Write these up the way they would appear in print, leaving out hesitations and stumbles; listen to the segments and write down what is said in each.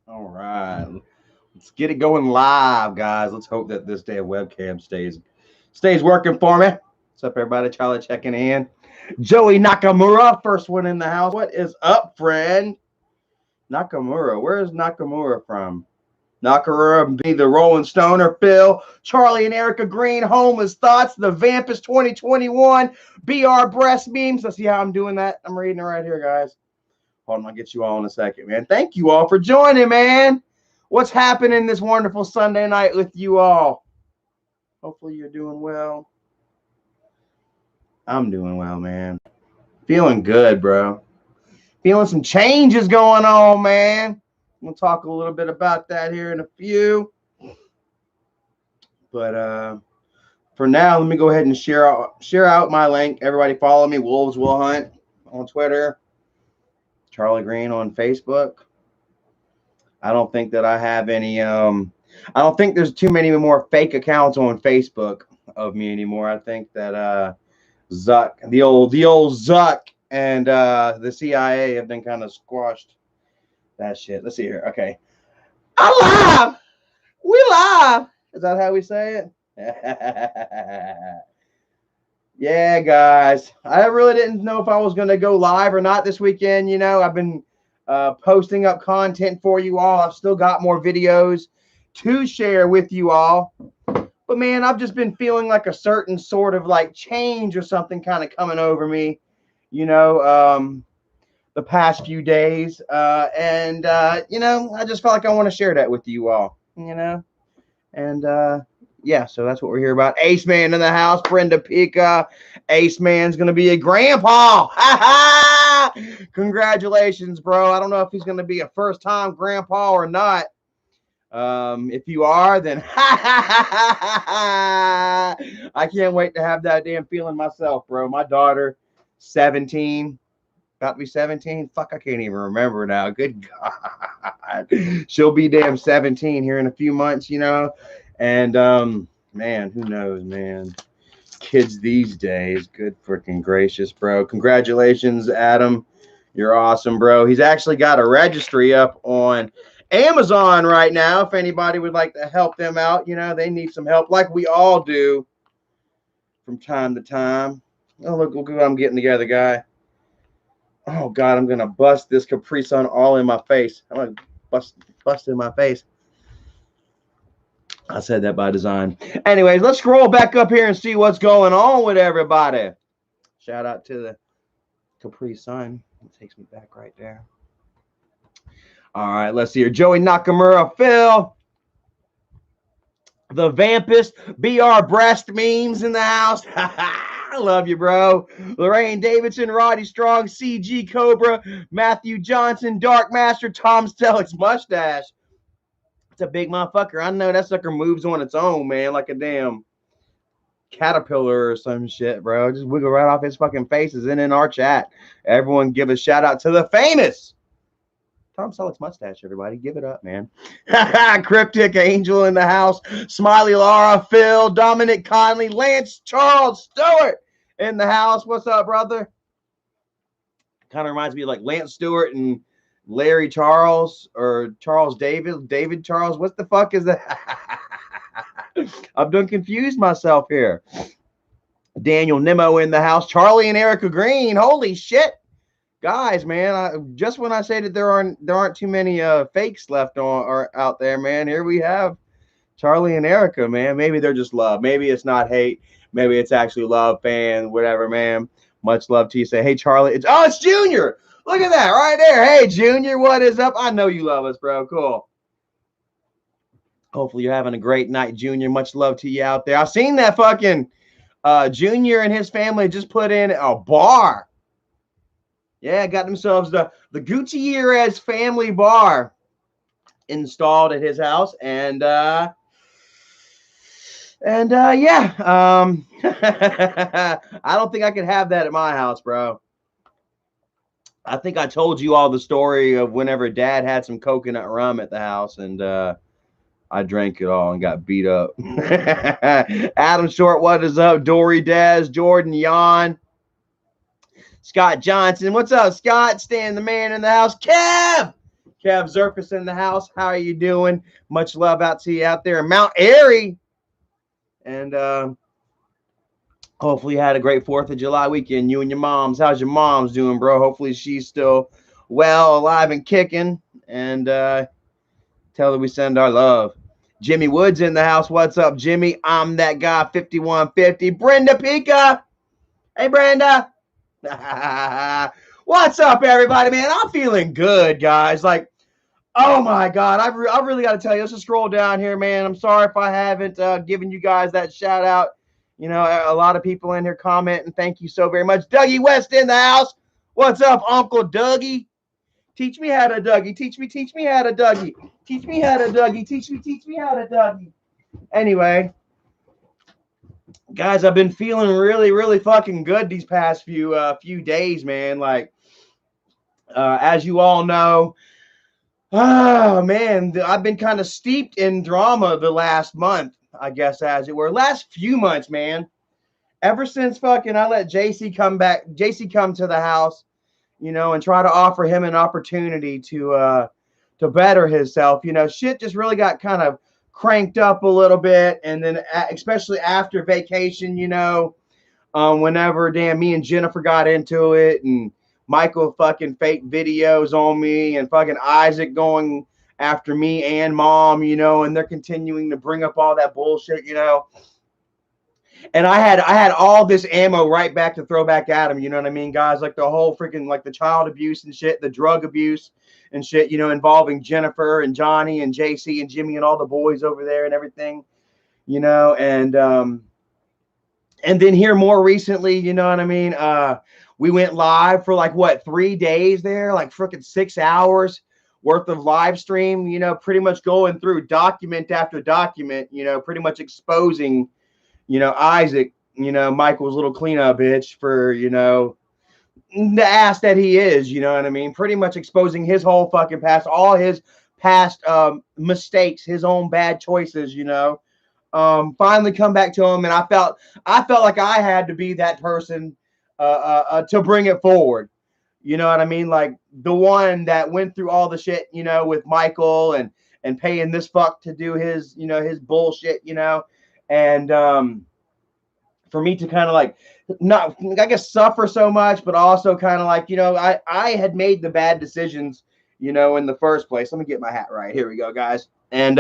All right. Let's get it going live, guys. Let's hope that this day of webcam stays working for me. What's up, everybody? Charlie checking in. Joey Nakamura, first one in the house. What is up, friend? Nakamura. Where is Nakamura from? Nakamura be the Rolling Stoner, Phil, Charlie and Erica Green, Homeless Thoughts, the Vampus 2021, BR Breast Memes. Let's see how I'm doing that. I'm reading it right here, guys. Hold on, I'll get you all in a second, man. Thank you all for joining, man. What's happening this wonderful Sunday night with you all? Hopefully you're doing well. I'm doing well, man. Feeling good, bro. Feeling some changes going on, man. We'll talk a little bit about that here in a few. But for now, let me go ahead and share out my link. Everybody follow me, Wolves Will Hunt on Twitter, Charlie Green on Facebook. I don't think that I have any I don't think there's too many more fake accounts on Facebook of me anymore. I think that Zuck, the old Zuck and the CIA have been kind of squashed that shit. Let's see here. Okay. Alive! We live! Is that how we say it? Yeah, guys. I really didn't know if I was going to go live or not this weekend. You know, I've been posting up content for you all. I've still got more videos to share with you all. But, man, I've just been feeling like a certain sort of like change or something kind of coming over me, you know, the past few days. You know, I just felt like I want to share that with you all, you know. And, yeah, so that's what we're here about. Ace Man in the house, Brenda Pica. Ace Man's going to be a grandpa. Congratulations, bro. I don't know if he's going to be a first-time grandpa or not. If you are, then I can't wait to have that damn feeling myself, bro. My daughter, 17, about to be 17. Fuck, I can't even remember now. Good God. She'll be damn 17 here in a few months, you know. And, man, who knows, man. Kids these days. Good freaking gracious, bro. Congratulations, Adam. You're awesome, bro. He's actually got a registry up on Amazon right now. If anybody would like to help them out, you know, they need some help like we all do from time to time. Oh, look what I'm getting together, guy. Oh, God, I'm going to bust this Capri Sun all in my face. I'm going to bust in my face. I said that by design. Anyways, let's scroll back up here and see what's going on with everybody. Shout out to the Capri Sun. It takes me back right there. All right, let's see here. Joey Nakamura, Phil. The Vampist, BR Breast Memes in the house. I love you, bro. Lorraine Davidson, Roddy Strong, CG Cobra, Matthew Johnson, Dark Master, Tom Selleck's mustache. It's a big motherfucker. I know that sucker moves on its own, man, like a damn caterpillar or some shit, bro. Just wiggle right off his fucking faces and in our chat. Everyone give a shout out to the famous Tom Selleck's mustache, everybody. Give it up, man. Cryptic Angel in the house. Smiley Laura, Phil, Dominic Conley, Lance Charles Stewart in the house. What's up, brother? Kind of reminds me of like Lance Stewart and Larry Charles or Charles David Charles. What the fuck is that? I've done confused myself here. Daniel Nimmo in the house. Charlie and Erica Green. Holy shit. Guys, man, just when I say that there aren't too many fakes left on or out there, man, here we have Charlie and Erica, man. Maybe they're just love. Maybe it's not hate. Maybe it's actually love, fan, whatever, man. Much love to you. Say, hey, Charlie. It's Junior. Look at that right there. Hey, Junior, what is up? I know you love us, bro. Cool. Hopefully you're having a great night, Junior. Much love to you out there. I've seen that fucking Junior and his family just put in a bar. Yeah, got themselves the Gutierrez family bar installed at his house. And yeah. I don't think I could have that at my house, bro. I think I told you all the story of whenever Dad had some coconut rum at the house, and I drank it all and got beat up. Adam Short, what is up? Dory Daz, Jordan Yon, Scott Johnson. What's up, Scott? Stan the man in the house. Kev Kev Zerkus in the house. How are you doing? Much love out to you out there in Mount Airy. And hopefully you had a great 4th of July weekend. You and your moms. How's your mom's doing, bro? Hopefully she's still well, alive, and kicking. And tell her we send our love. Jimmy Woods in the house. What's up, Jimmy? I'm that guy, 5150. Brenda Pika. Hey, Brenda. What's up, everybody, man? I'm feeling good, guys. Like, oh, my God. I really got to tell you. Let's just scroll down here, man. I'm sorry if I haven't given you guys that shout-out. You know, a lot of people in here commenting. Thank you so very much. Dougie West in the house. What's up, Uncle Dougie? Teach me how to Dougie. Teach me how to Dougie. Teach me how to Dougie. Teach me how to Dougie. Anyway, guys, I've been feeling really, really fucking good these past few days, man. Like, as you all know, oh man, I've been kind of steeped in drama the last month, I guess, as it were. Last few months, man. Ever since fucking I let JC come to the house, you know, and try to offer him an opportunity to better himself. You know, shit just really got kind of cranked up a little bit. And then especially after vacation, you know, whenever damn me and Jennifer got into it and Michael fucking fake videos on me and fucking Isaac going after me and mom, you know, and they're continuing to bring up all that bullshit, you know. And I had all this ammo right back to throw back at him, you know what I mean, guys? Like the whole freaking, like the child abuse and shit, the drug abuse and shit, you know, involving Jennifer and Johnny and JC and Jimmy and all the boys over there and everything, you know. And then here more recently, you know what I mean? We went live for like, what, 3 days there? Like freaking 6 hours worth of live stream, you know, pretty much going through document after document, you know, pretty much exposing, you know, Isaac, you know, Michael's little cleanup bitch for, you know, the ass that he is, you know what I mean? Pretty much exposing his whole fucking past, all his past mistakes, his own bad choices, you know. Finally come back to him, and I felt like I had to be that person to bring it forward. You know what I mean? Like the one that went through all the shit, you know, with Michael and paying this fuck to do his, you know, his bullshit, you know. And for me to kind of like not, I guess, suffer so much, but also kind of like, you know, I had made the bad decisions, you know, in the first place. Let me get my hat right. Here we go, guys. And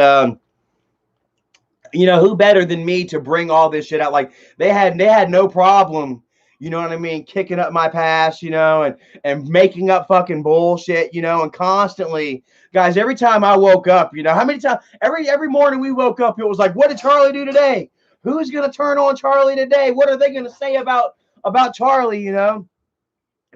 you know, who better than me to bring all this shit out? Like they had no problem, you know what I mean, kicking up my past, you know, and making up fucking bullshit, you know, and constantly, guys, every time I woke up, you know, how many times every morning we woke up, it was like, what did Charlie do today? Who's gonna turn on Charlie today? What are they gonna say about Charlie, you know?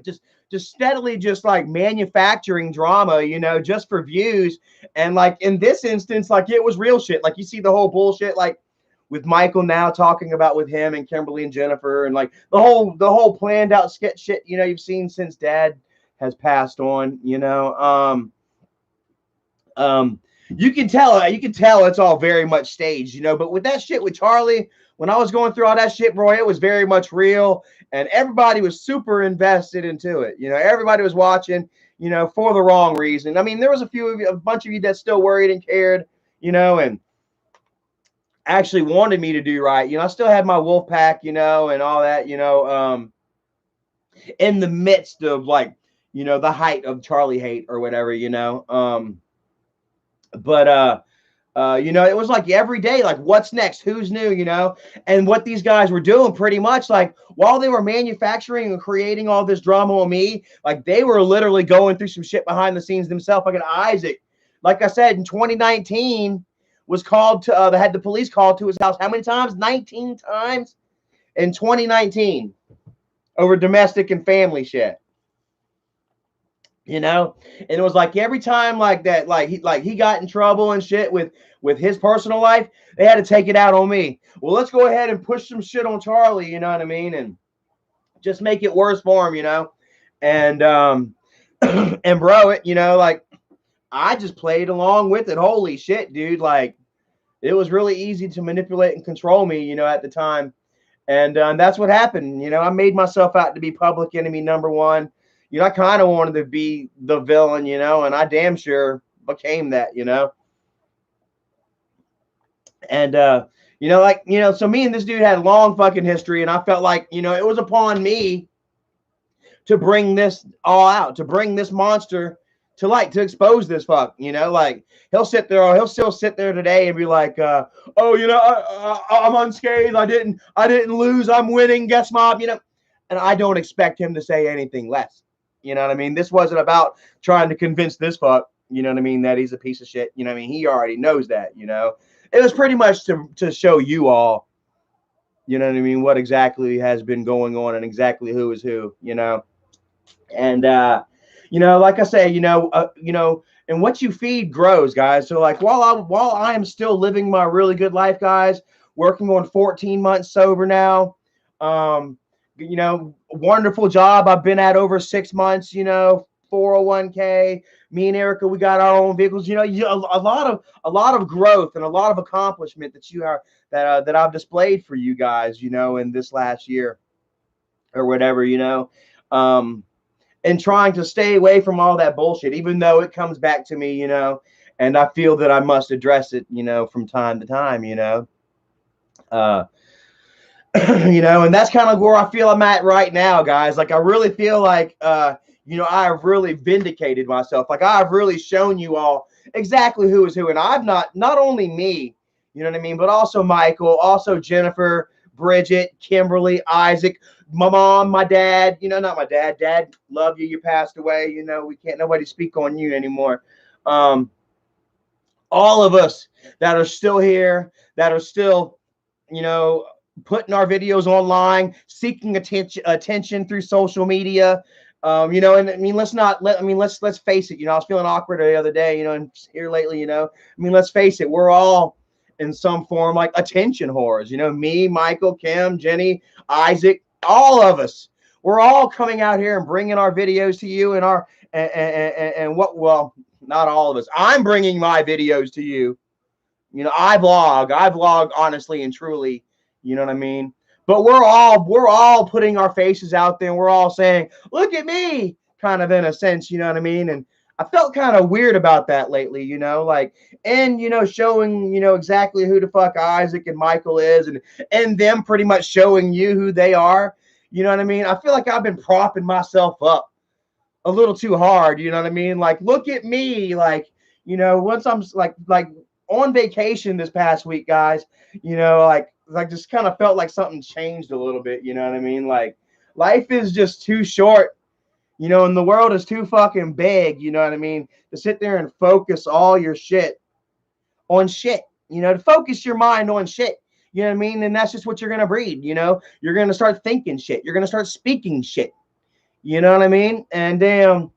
Just steadily just like manufacturing drama, you know, just for views. And like in this instance, like it was real shit. Like you see the whole bullshit, like with Michael now talking about with him and Kimberly and Jennifer, and like the whole planned out sketch shit, you know, you've seen since Dad has passed on, you know. You can tell it's all very much staged, you know. But with that shit with Charlie, when I was going through all that shit, bro, it was very much real, and everybody was super invested into it. You know, everybody was watching, you know, for the wrong reason. I mean, there was a bunch of you that still worried and cared, you know, and actually wanted me to do right. You know, I still had my wolf pack, you know, and all that, you know, in the midst of like, you know, the height of Charlie hate or whatever, you know. But you know, it was like every day, like what's next, who's new, you know. And what these guys were doing pretty much, like while they were manufacturing and creating all this drama on me, like they were literally going through some shit behind the scenes themselves. Like an Isaac, like I said, in 2019 was called to they had the police called to his house how many times? 19 times in 2019 over domestic and family shit. You know, and it was like every time like that, like he got in trouble and shit with his personal life, they had to take it out on me. Well, let's go ahead and push some shit on Charlie, you know what I mean, and just make it worse for him, you know. And and bro, it, you know, like I just played along with it. Holy shit, dude! Like it was really easy to manipulate and control me, you know, at the time. And that's what happened. You know, I made myself out to be public enemy number one. you know, I kind of wanted to be the villain, you know, and I damn sure became that, you know. And you know, like, you know, so me and this dude had a long fucking history, and I felt like, you know, it was upon me to bring this all out, to bring this monster to light, to expose this fuck, you know. Like, he'll sit there, or he'll still sit there today and be like, oh, you know, I'm unscathed, I didn't lose, I'm winning, guess mob, you know. And I don't expect him to say anything less, you know what I mean. This wasn't about trying to convince this fuck, you know what I mean, that he's a piece of shit, you know what I mean. He already knows that, you know. It was pretty much to show you all, you know what I mean, what exactly has been going on and exactly who is who, you know. And you know, like I say, you know, and what you feed grows, guys. So like, while I am still living my really good life, guys, working on 14 months sober now, you know, wonderful job I've been at over 6 months, you know, 401k. Me and Erica, we got our own vehicles. You know, a lot of growth and a lot of accomplishment that you are that I've displayed for you guys, you know, in this last year or whatever, you know. And trying to stay away from all that bullshit, even though it comes back to me, you know, and I feel that I must address it, you know, from time to time, you know. You know, and that's kind of where I feel I'm at right now, guys. Like, I really feel like, you know, I've really vindicated myself. Like, I've really shown you all exactly who is who. And I've not only me, you know what I mean, but also Michael, also Jennifer, Bridget, Kimberly, Isaac, my mom, my dad, you know, not my dad. Dad, love you. You passed away. You know, we can't nobody speak on you anymore. All of us that are still here, that are still, you know, putting our videos online, seeking attention through social media. You know, and I mean, let's face it. You know, I was feeling awkward the other day, you know, and here lately, you know, I mean, let's face it, we're all in some form like attention whores. You know, me, Michael, Kim, Jenny, Isaac, all of us. We're all coming out here and bringing our videos to you, and our and what? Well, not all of us. I'm bringing my videos to you. You know, I vlog honestly and truly, you know what I mean? But we're all putting our faces out there, and we're all saying, "Look at me," kind of, in a sense, you know what I mean? And I felt kind of weird about that lately, you know, like, and, you know, showing, you know, exactly who the fuck Isaac and Michael is, and them pretty much showing you who they are. You know what I mean? I feel like I've been propping myself up a little too hard, you know what I mean? Like, look at me, like, you know, once I'm like on vacation this past week, guys, you know, like just kind of felt like something changed a little bit, you know what I mean? Like, life is just too short, you know, and the world is too fucking big, you know what I mean, to sit there and focus all your shit on shit, you know, to focus your mind on shit. You know what I mean? And that's just what you're going to breed, you know? You're going to start thinking shit. You're going to start speaking shit. You know what I mean? And damn,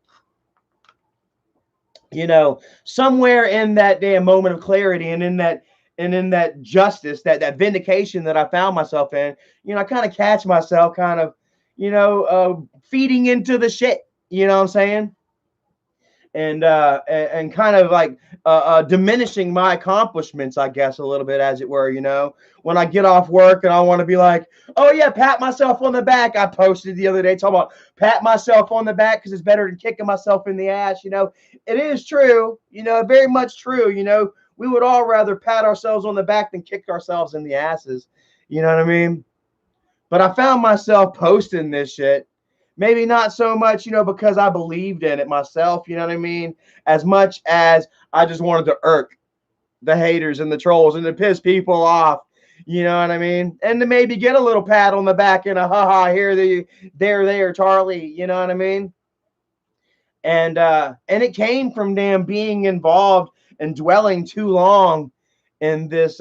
you know, somewhere in that damn moment of clarity, and in that justice, that vindication that I found myself in, you know, I kind of catch myself kind of, you know, feeding into the shit, you know what I'm saying? And kind of like diminishing my accomplishments, I guess, a little bit, as it were, you know, when I get off work and I want to be like, oh yeah, pat myself on the back. I posted the other day talking about pat myself on the back because it's better than kicking myself in the ass. You know, it is true, you know, very much true. You know, we would all rather pat ourselves on the back than kick ourselves in the asses. You know what I mean? But I found myself posting this shit. Maybe not so much, you know, because I believed in it myself, you know what I mean? As much as I just wanted to irk the haters and the trolls and to piss people off, you know what I mean? And to maybe get a little pat on the back and a haha, there, Charlie, you know what I mean? And it came from damn being involved and dwelling too long in this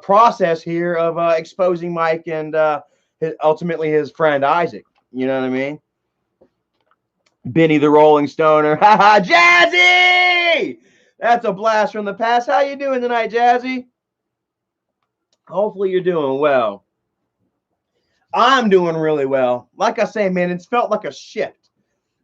process here of exposing Mike and ultimately his friend Isaac. You know what I mean? Benny the Rolling Stoner. Ha ha, Jazzy! That's a blast from the past. How you doing tonight, Jazzy? Hopefully you're doing well. I'm doing really well. Like I say, man, it's felt like a shift.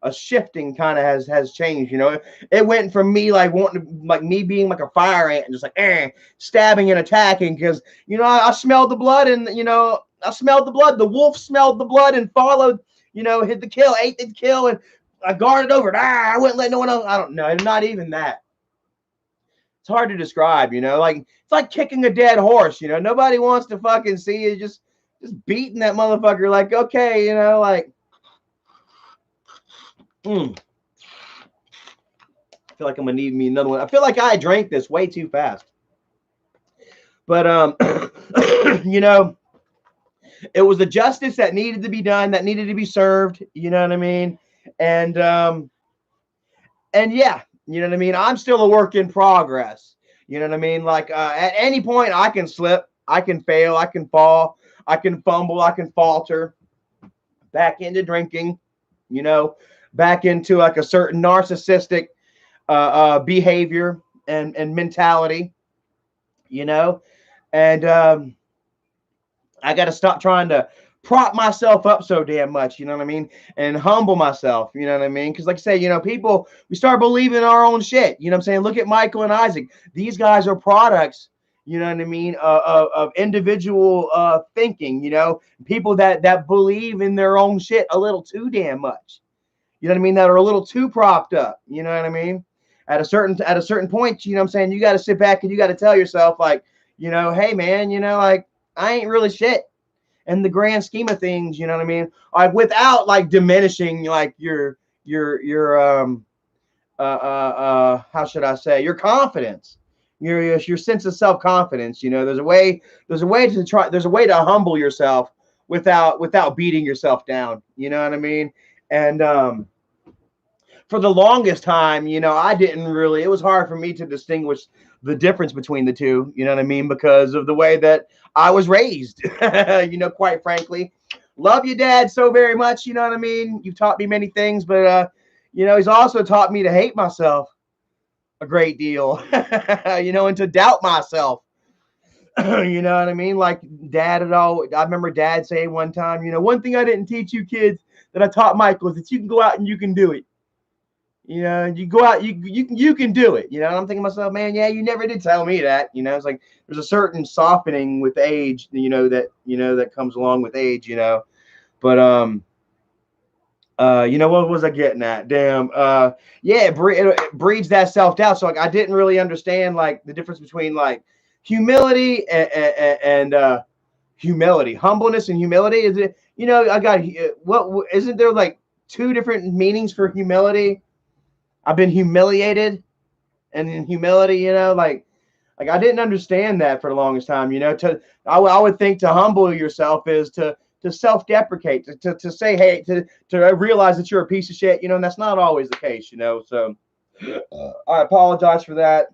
A shifting kind of has changed, you know. It went from me like wanting, like me being like a fire ant and just like stabbing and attacking because, you know, I smelled the blood, and, you know, I smelled the blood. The wolf smelled the blood and followed, hit the kill, ate the kill, and I guarded over it. I wouldn't let no one else. I don't know. Not even that. It's hard to describe, like it's like kicking a dead horse, nobody wants to fucking see you just beating that motherfucker. Like, okay, like, I feel like I'm gonna need me another one. I feel like I drank this way too fast, but it was the justice that needed to be done, that needed to be served. You know what I mean? And yeah. You know what I mean? I'm still a work in progress. You know what I mean? Like at any point I can slip, I can fail, I can fall, I can fumble, I can falter back into drinking, back into like a certain narcissistic behavior and mentality, and I got to stop trying to prop myself up so damn much, you know what I mean? And humble myself, you know what I mean? Because like I say, people, we start believing our own shit, you know what I'm saying? Look at Michael and Isaac. These guys are products, you know what I mean, of individual thinking, people that believe in their own shit a little too damn much, you know what I mean? That are a little too propped up, you know what I mean? At a certain point, you know what I'm saying? You got to sit back and you got to tell yourself, like, hey man, like, I ain't really shit in the grand scheme of things, you know what I mean? Like without like diminishing like your how should I say, your confidence, your sense of self-confidence. There's a way to humble yourself without beating yourself down, you know what I mean? And for the longest time, I didn't really, it was hard for me to distinguish the difference between the two, you know what I mean? Because of the way that I was raised, quite frankly. Love you, Dad, so very much, you know what I mean? You've taught me many things, but, he's also taught me to hate myself a great deal, and to doubt myself, you know what I mean? Like Dad I remember Dad saying one time, one thing I didn't teach you kids that I taught Michael is that you can go out and you can do it. You go out, you can do it. And I'm thinking to myself, man, yeah, you never did tell me that. It's like there's a certain softening with age, that comes along with age, But what was I getting at? Damn. Yeah, it breeds that self-doubt. So like I didn't really understand like the difference between like humility and humility, humbleness and humility. Is it, I got what isn't there like two different meanings for humility? I've been humiliated, and in humility, like I didn't understand that for the longest time. I would think to humble yourself is to self-deprecate, to say, hey, to realize that you're a piece of shit, and that's not always the case, So I apologize for that.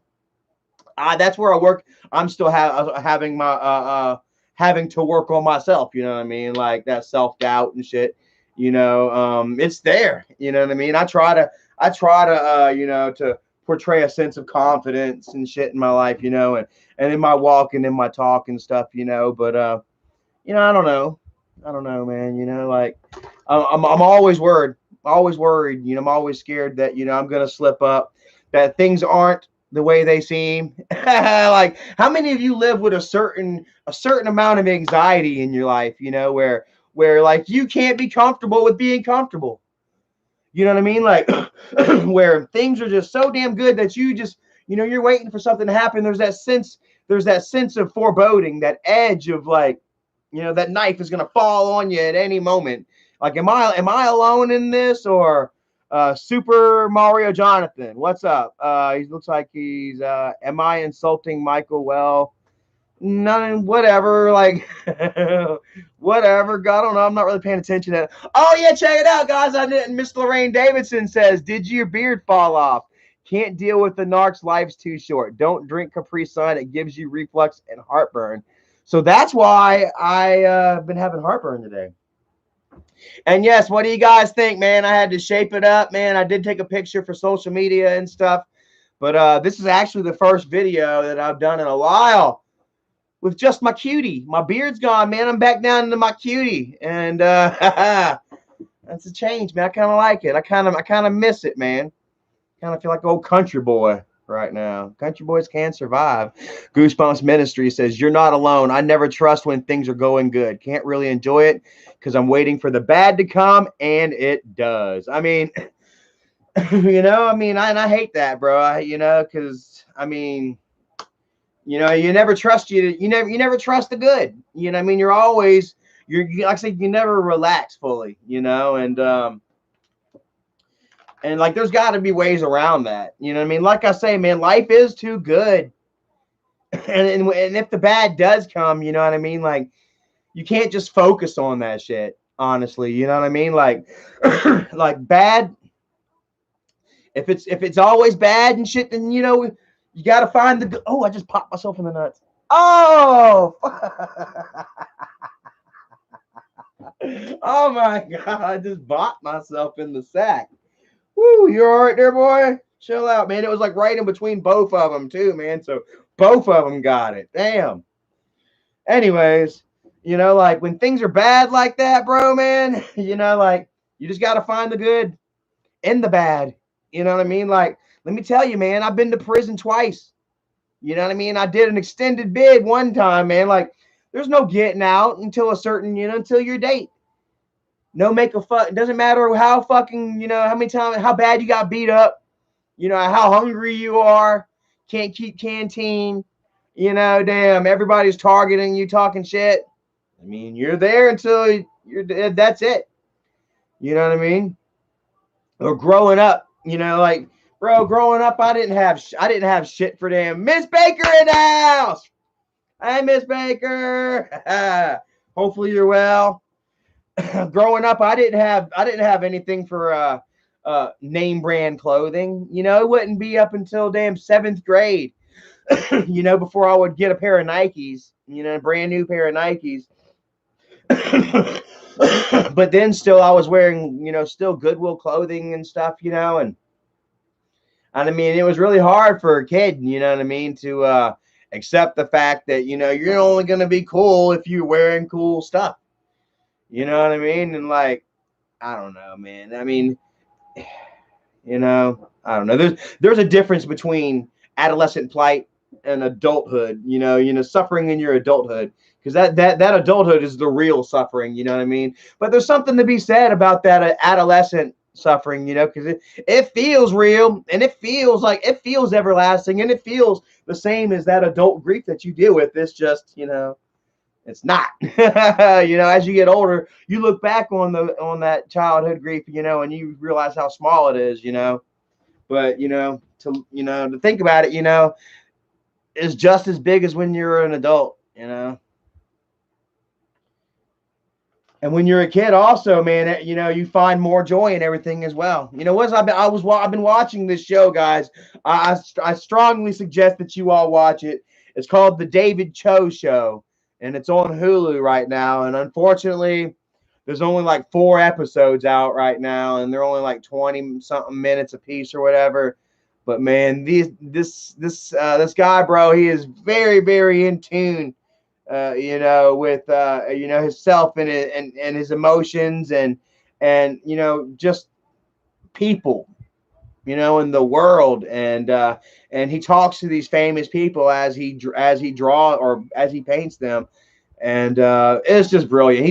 That's where I work. I'm still having my having to work on myself. You know what I mean? Like that self-doubt and shit. It's there. You know what I mean? I try to to portray a sense of confidence and shit in my life, and in my walk and in my talk and stuff, but I don't know, man, like I'm always worried, I'm always scared that, I'm going to slip up, that things aren't the way they seem. Like how many of you live with a certain amount of anxiety in your life, where like you can't be comfortable with being comfortable. You know what I mean? Like where things are just so damn good that you just, you're waiting for something to happen. There's that sense of foreboding, that edge of like, that knife is going to fall on you at any moment. Like, am I alone in this, or Super Mario Jonathan? What's up? He looks like he's, am I insulting Michael? Well, none, whatever, like whatever. God, I don't know. I'm not really paying attention to that. Oh yeah, check it out, guys. I didn't. Miss Lorraine Davidson says, "Did your beard fall off? Can't deal with the narcs. Life's too short. Don't drink Capri Sun. It gives you reflux and heartburn." So that's why I been having heartburn today. And yes, what do you guys think, man? I had to shape it up, man. I did take a picture for social media and stuff, but this is actually the first video that I've done in a while with just my cutie. My beard's gone, man. I'm back down into my cutie, and that's a change, man. I kind of like it. I kind of miss it, man. Kind of feel like an old country boy right now. Country boys can survive. Goosebumps Ministry says, you're not alone. I never trust when things are going good. Can't really enjoy it because I'm waiting for the bad to come, and it does. I mean, I hate that, bro. Because you never trust you never trust the good. You're always like I said, you never relax fully, and like there's got to be ways around that. Like I say, man, life is too good. And if the bad does come, like you can't just focus on that shit, honestly. You know what I mean? Like like bad, if it's always bad and shit, then you got to find the. Oh, I just popped myself in the nuts. Oh, oh my god, I just bopped myself in the sack. Woo, you all right there, boy? Chill out, man. It was like right in between both of them too, man. So both of them got it. Damn. Anyways, like when things are bad like that, bro, man, like you just got to find the good in the bad. You know what I mean? Like, let me tell you, man, I've been to prison twice. You know what I mean? I did an extended bid one time, man. Like, there's no getting out until a certain, until your date. No make a fuck. It doesn't matter how fucking, how many times, how bad you got beat up, how hungry you are, can't keep canteen, damn, everybody's targeting you, talking shit. I mean, you're there until that's it. You know what I mean? Or growing up, like, bro, growing up, I didn't have shit for damn Miss Baker in the house. Hey, Miss Baker. Hopefully you're well. Growing up, I didn't have anything for name brand clothing. It wouldn't be up until damn 7th grade, before I would get a pair of Nikes, a brand new pair of Nikes. But then still I was wearing, still Goodwill clothing and stuff, and I mean, it was really hard for a kid, to accept the fact that, you're only going to be cool if you're wearing cool stuff. You know what I mean? And like, I don't know, man. I mean, I don't know. There's a difference between adolescent plight and adulthood, suffering in your adulthood. Because that adulthood is the real suffering, you know what I mean? But there's something to be said about that adolescent suffering, because it feels real, and it feels everlasting, and it feels the same as that adult grief that you deal with. It's just, it's not. As you get older, you look back on that childhood grief, and you realize how small it is, But to think about it, is just as big as when you're an adult, And when you're a kid, also, man, you find more joy in everything as well. I've been watching this show, guys. I strongly suggest that you all watch it. It's called The David Cho Show, and it's on Hulu right now. And unfortunately, there's only like 4 episodes out right now, and they're only like 20 something minutes a piece or whatever. But man, this guy, bro, he is very, very in tune, with himself and his emotions and just people, in the world, and he talks to these famous people as he draws or as he paints them, and it's just brilliant.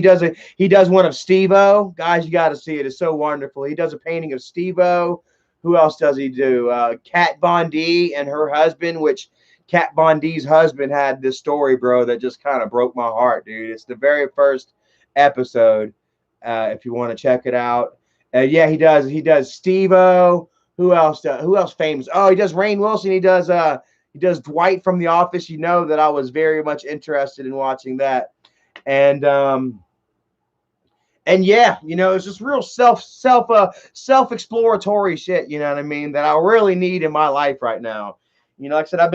He does one of Steve-O. Guys, you got to see it. It's so wonderful. He does a painting of Steve-O. Who else does he do? Kat Von D and her husband, which Kat Von D's husband had this story, bro, that just kind of broke my heart, dude. It's the very first episode. If you want to check it out. Yeah, he does Steve-O. Who else famous? Oh, he does Rainn Wilson. He does Dwight from The Office. That I was very much interested in watching that. And yeah, it's just real self-exploratory shit, you know what I mean, that I really need in my life right now. Like I said, I've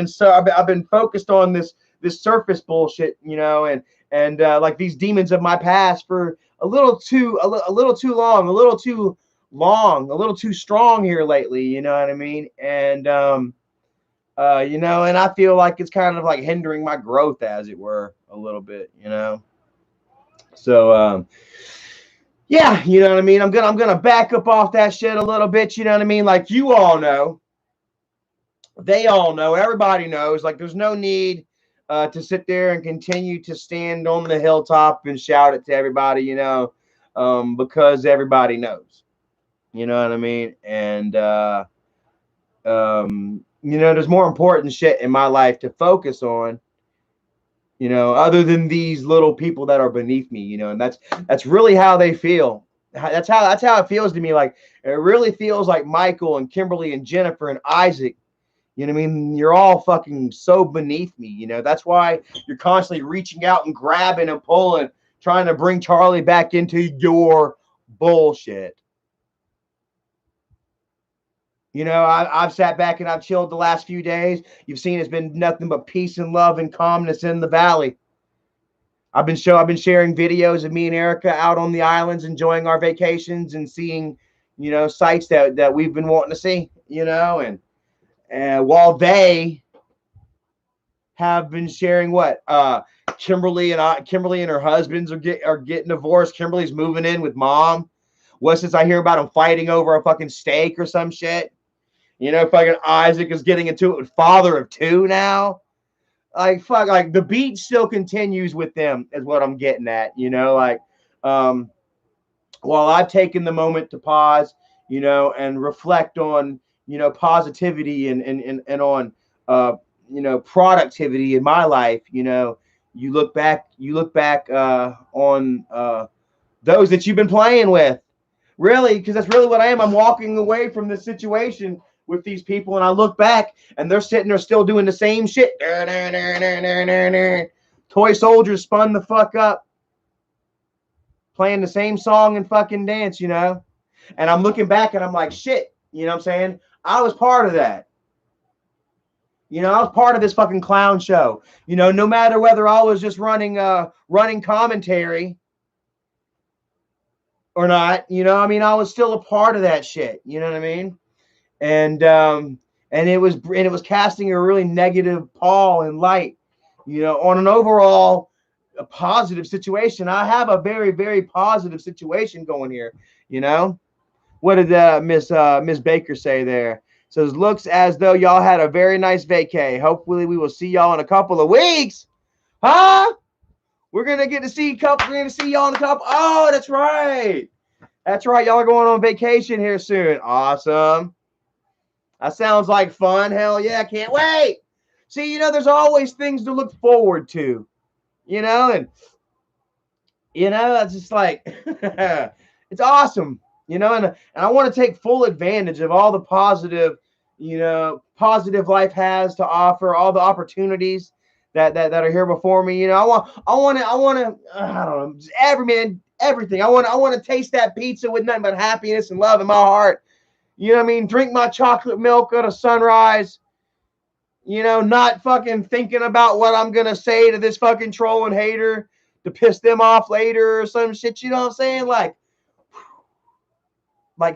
been focused on this surface bullshit, and like these demons of my past for a little too long, a little too strong here lately, you know what I mean? And and I feel like it's kind of like hindering my growth, as it were, a little bit, So yeah, you know what I mean? I'm gonna back up off that shit a little bit, you know what I mean? Like, you all know, they all know. Everybody knows. Like, there's no need to sit there and continue to stand on the hilltop and shout it to everybody, because everybody knows. You know what I mean? And there's more important shit in my life to focus on, other than these little people that are beneath me, and that's really how they feel. That's how it feels to me. Like, it really feels like Michael and Kimberly and Jennifer and Isaac. You know what I mean? You're all fucking so beneath me. That's why you're constantly reaching out and grabbing and pulling, trying to bring Charlie back into your bullshit. I've sat back and I've chilled the last few days. You've seen it's been nothing but peace and love and calmness in the valley. I've been sharing videos of me and Erica out on the islands, enjoying our vacations and seeing, sights that we've been wanting to see, and while they have been sharing what Kimberly and her husbands are getting divorced. Kimberly's moving in with mom. What, since I hear about them fighting over a fucking steak or some shit? Fucking Isaac is getting into it with father of two now. Like, fuck, like the beat still continues with them is what I'm getting at. While I've taken the moment to pause, and reflect on, positivity and on, productivity in my life, you look back on those that you've been playing with, really, because that's really what I am. I'm walking away from this situation with these people, and I look back and they're sitting there still doing the same shit. Toy Soldiers spun the fuck up, playing the same song and fucking dance, and I'm looking back and I'm like, shit, you know what I'm saying? I was part of that. I was part of this fucking clown show. No matter whether I was just running commentary or not, I was still a part of that shit. You know what I mean? And it was casting a really negative pall and light, on an overall a positive situation. I have a very, very positive situation going here. What did Miss Baker say there? Says, looks as though y'all had a very nice vacay. Hopefully we will see y'all in a couple of weeks. Huh? We're gonna see y'all in a couple. Oh, that's right. That's right. Y'all are going on vacation here soon. Awesome. That sounds like fun. Hell yeah, I can't wait. See, there's always things to look forward to, and it's just like it's awesome, and I want to take full advantage of all the positive life has to offer, all the opportunities that are here before me. I want to I don't know, everything. I want to taste that pizza with nothing but happiness and love in my heart. You know what I mean? Drink my chocolate milk at a sunrise. Not fucking thinking about what I'm going to say to this fucking troll and hater to piss them off later or some shit. You know what I'm saying? Like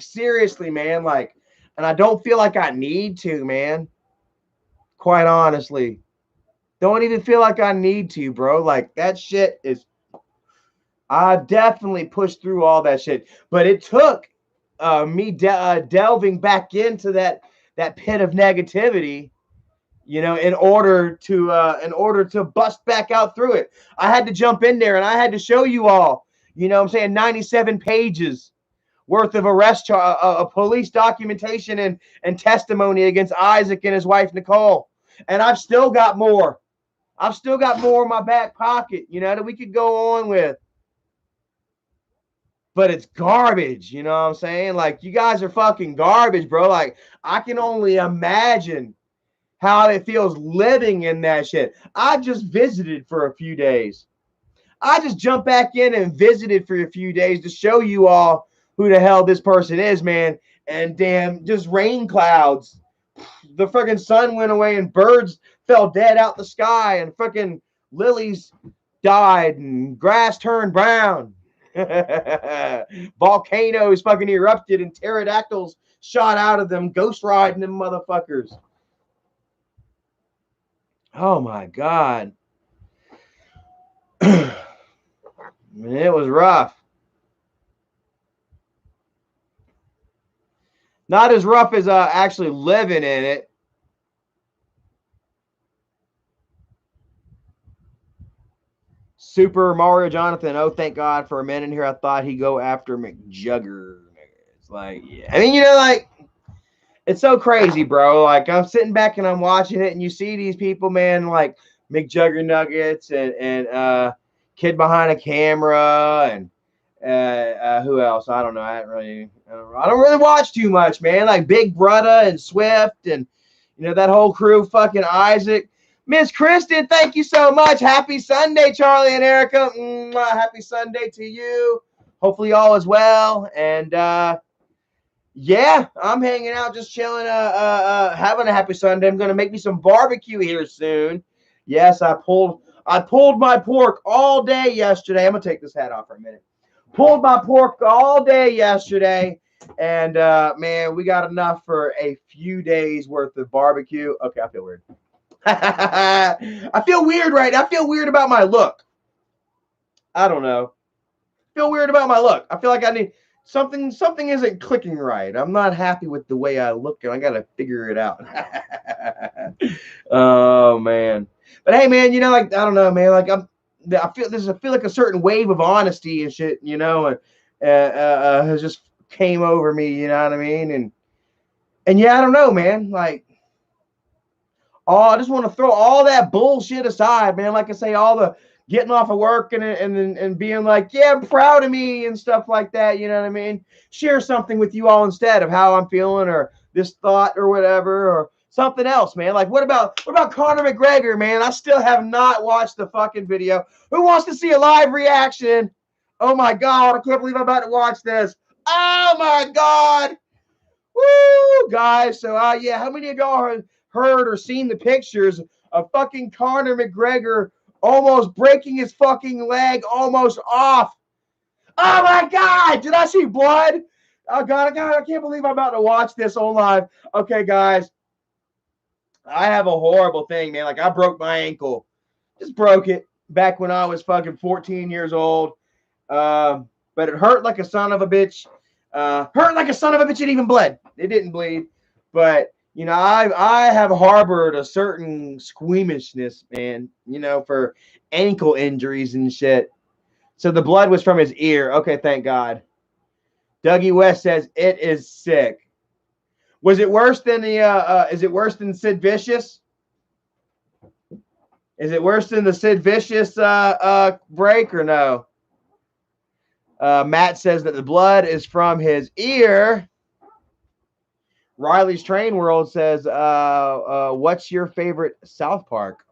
seriously, man. Like, and I don't feel like I need to, man. Quite honestly. Don't even feel like I need to, bro. Like, that shit is, I've definitely pushed through all that shit. But it took me delving back into that pit of negativity, in order to bust back out through it. I had to jump in there and I had to show you all, what I'm saying, 97 pages worth of police documentation and testimony against Isaac and his wife, Nicole. And I've still got more. I've still got more in my back pocket, that we could go on with. But it's garbage, you know what I'm saying? Like, you guys are fucking garbage, bro. Like, I can only imagine how it feels living in that shit. I just visited for a few days. I just jumped back in and visited for a few days to show you all who the hell this person is, man. And damn, just rain clouds. The freaking sun went away and birds fell dead out the sky and freaking lilies died and grass turned brown. Volcanoes fucking erupted and pterodactyls shot out of them, ghost riding them motherfuckers. Oh my God. It was rough. Not as rough as actually living in it. Super Mario Jonathan. Oh, thank God. For a minute here, I thought he'd go after McJugger. It's like, yeah. I mean, like, it's so crazy, bro. Like, I'm sitting back and I'm watching it, and you see these people, man, like McJugger Nuggets and Kid Behind a Camera and who else? I don't know. I don't really watch too much, man. Like Big Brother and Swift and that whole crew. Fucking Isaac, Miss Kristen. Thank you so much. Happy Sunday, Charlie and Erica. Happy Sunday to you. Hopefully all is well. And yeah, I'm hanging out, just chilling, having a happy Sunday. I'm gonna make me some barbecue here soon. Yes, I pulled my pork all day yesterday. I'm gonna take this hat off for a minute. Pulled my pork all day yesterday, and man, we got enough for a few days worth of barbecue. Okay, I feel weird. I feel weird right now. I feel weird about my look. I don't know. I feel weird about my look. I feel like I need something isn't clicking right. I'm not happy with the way I look, and I gotta figure it out. Oh man. But hey, man, like, I don't know, man. Like, I feel like a certain wave of honesty and shit, and has just came over me. You know what I mean? And yeah, I don't know, man. Like, I just want to throw all that bullshit aside, man. Like I say, all the getting off of work and being like, yeah, I'm proud of me and stuff like that. You know what I mean? Share something with you all instead of how I'm feeling or this thought or whatever or something else, man. Like, what about Conor McGregor, man? I still have not watched the fucking video. Who wants to see a live reaction? Oh my God, I can't believe I'm about to watch this. Oh my God. Woo, guys. So, yeah, how many of y'all have heard or seen the pictures of fucking Conor McGregor almost breaking his fucking leg almost off? Oh my God, did I see blood? Oh God, I can't believe I'm about to watch this on live. Okay, guys, I have a horrible thing, man. Like, I broke my ankle. Just broke it back when I was fucking 14 years old. But it hurt like a son of a bitch. Hurt like a son of a bitch. It even bled. It didn't bleed. But, I have harbored a certain squeamishness, man, for ankle injuries and shit. So the blood was from his ear. Okay, thank God. Dougie West says it is sick. Was it worse than is it worse than Sid Vicious? Is it worse than the Sid Vicious break or no? Matt says that the blood is from his ear. Riley's Train World says, what's your favorite South Park?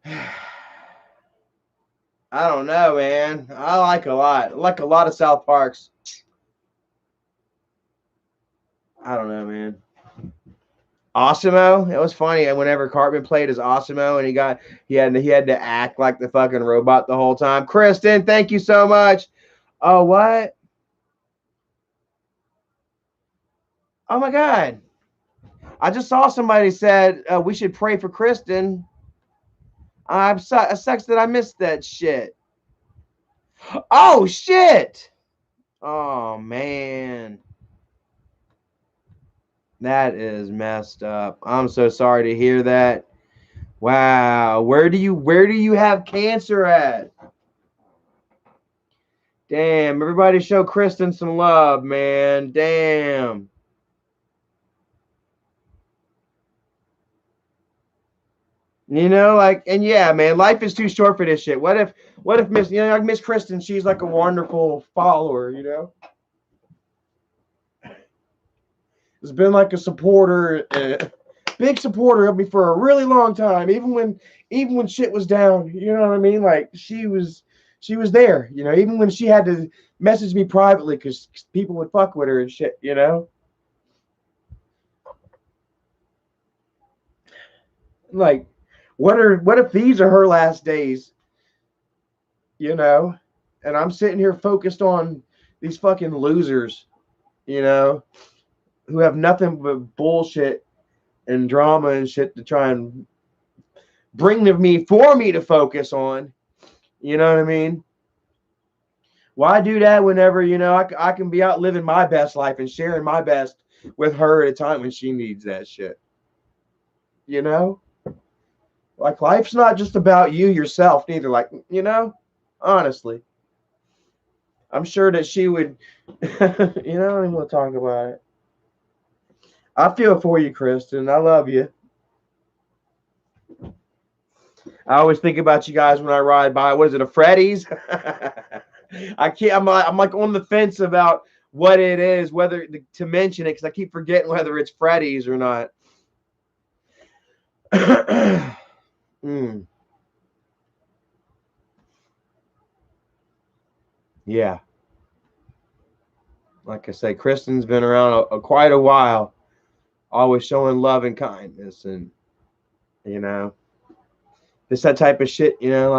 I don't know, man. I like a lot. I like a lot of South Parks. I don't know, man. Osimo, it was funny. And whenever Cartman played as Osimo, and he had to act like the fucking robot the whole time. Kristen, thank you so much. Oh, what? Oh my God! I just saw somebody said we should pray for Kristen. It sucks that I missed that shit. Oh shit! Oh man. That is messed up. I'm so sorry to hear that. Wow. Where do you have cancer at? Damn. Everybody show Kristen some love, man. Damn. Like, and yeah, man, life is too short for this shit. What if Miss, like Miss Kristen, she's like a wonderful follower, Has been like a supporter, big supporter of me for a really long time. Even when shit was down, you know what I mean? Like, she was there, even when she had to message me privately because people would fuck with her and shit, Like, what if these are her last days, And I'm sitting here focused on these fucking losers, who have nothing but bullshit and drama and shit to try and bring to me for me to focus on. You know what I mean? Why do that whenever, I can be out living my best life and sharing my best with her at a time when she needs that shit? Like, life's not just about you yourself neither. Like, you know, honestly, I'm sure that she would, you know, I don't even want to talk about it. I feel for you, Kristen. I love you. I always think about you guys when I ride by. What is it, a Freddy's? I can't. I'm like on the fence about what it is, whether to mention it, because I keep forgetting whether it's Freddy's or not. Mm, yeah, like I say, Kristen's been around quite a while, always showing love and kindness, and you know, it's that type of shit. You know,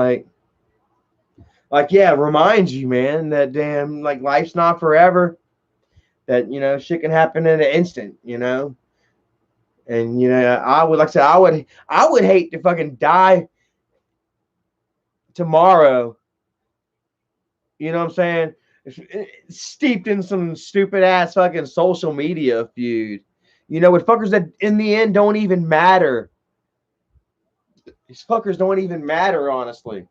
like yeah, it reminds you, man, that damn like life's not forever. That you know, shit can happen in an instant. You know, and you know, I would like I said, I would hate to fucking die tomorrow. You know what I'm saying? Steeped in some stupid ass fucking social media feud. You know, with fuckers that in the end don't even matter. These fuckers don't even matter, honestly.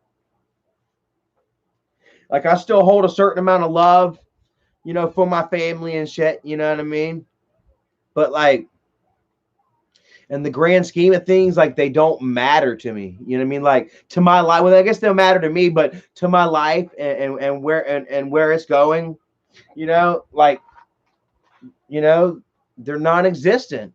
Like I still hold a certain amount of love, you know, for my family and shit. You know what I mean? But like, in the grand scheme of things, like they don't matter to me. You know what I mean? Like to my life. Well, I guess they'll matter to me, but to my life and where it's going, you know, like you know, they're non-existent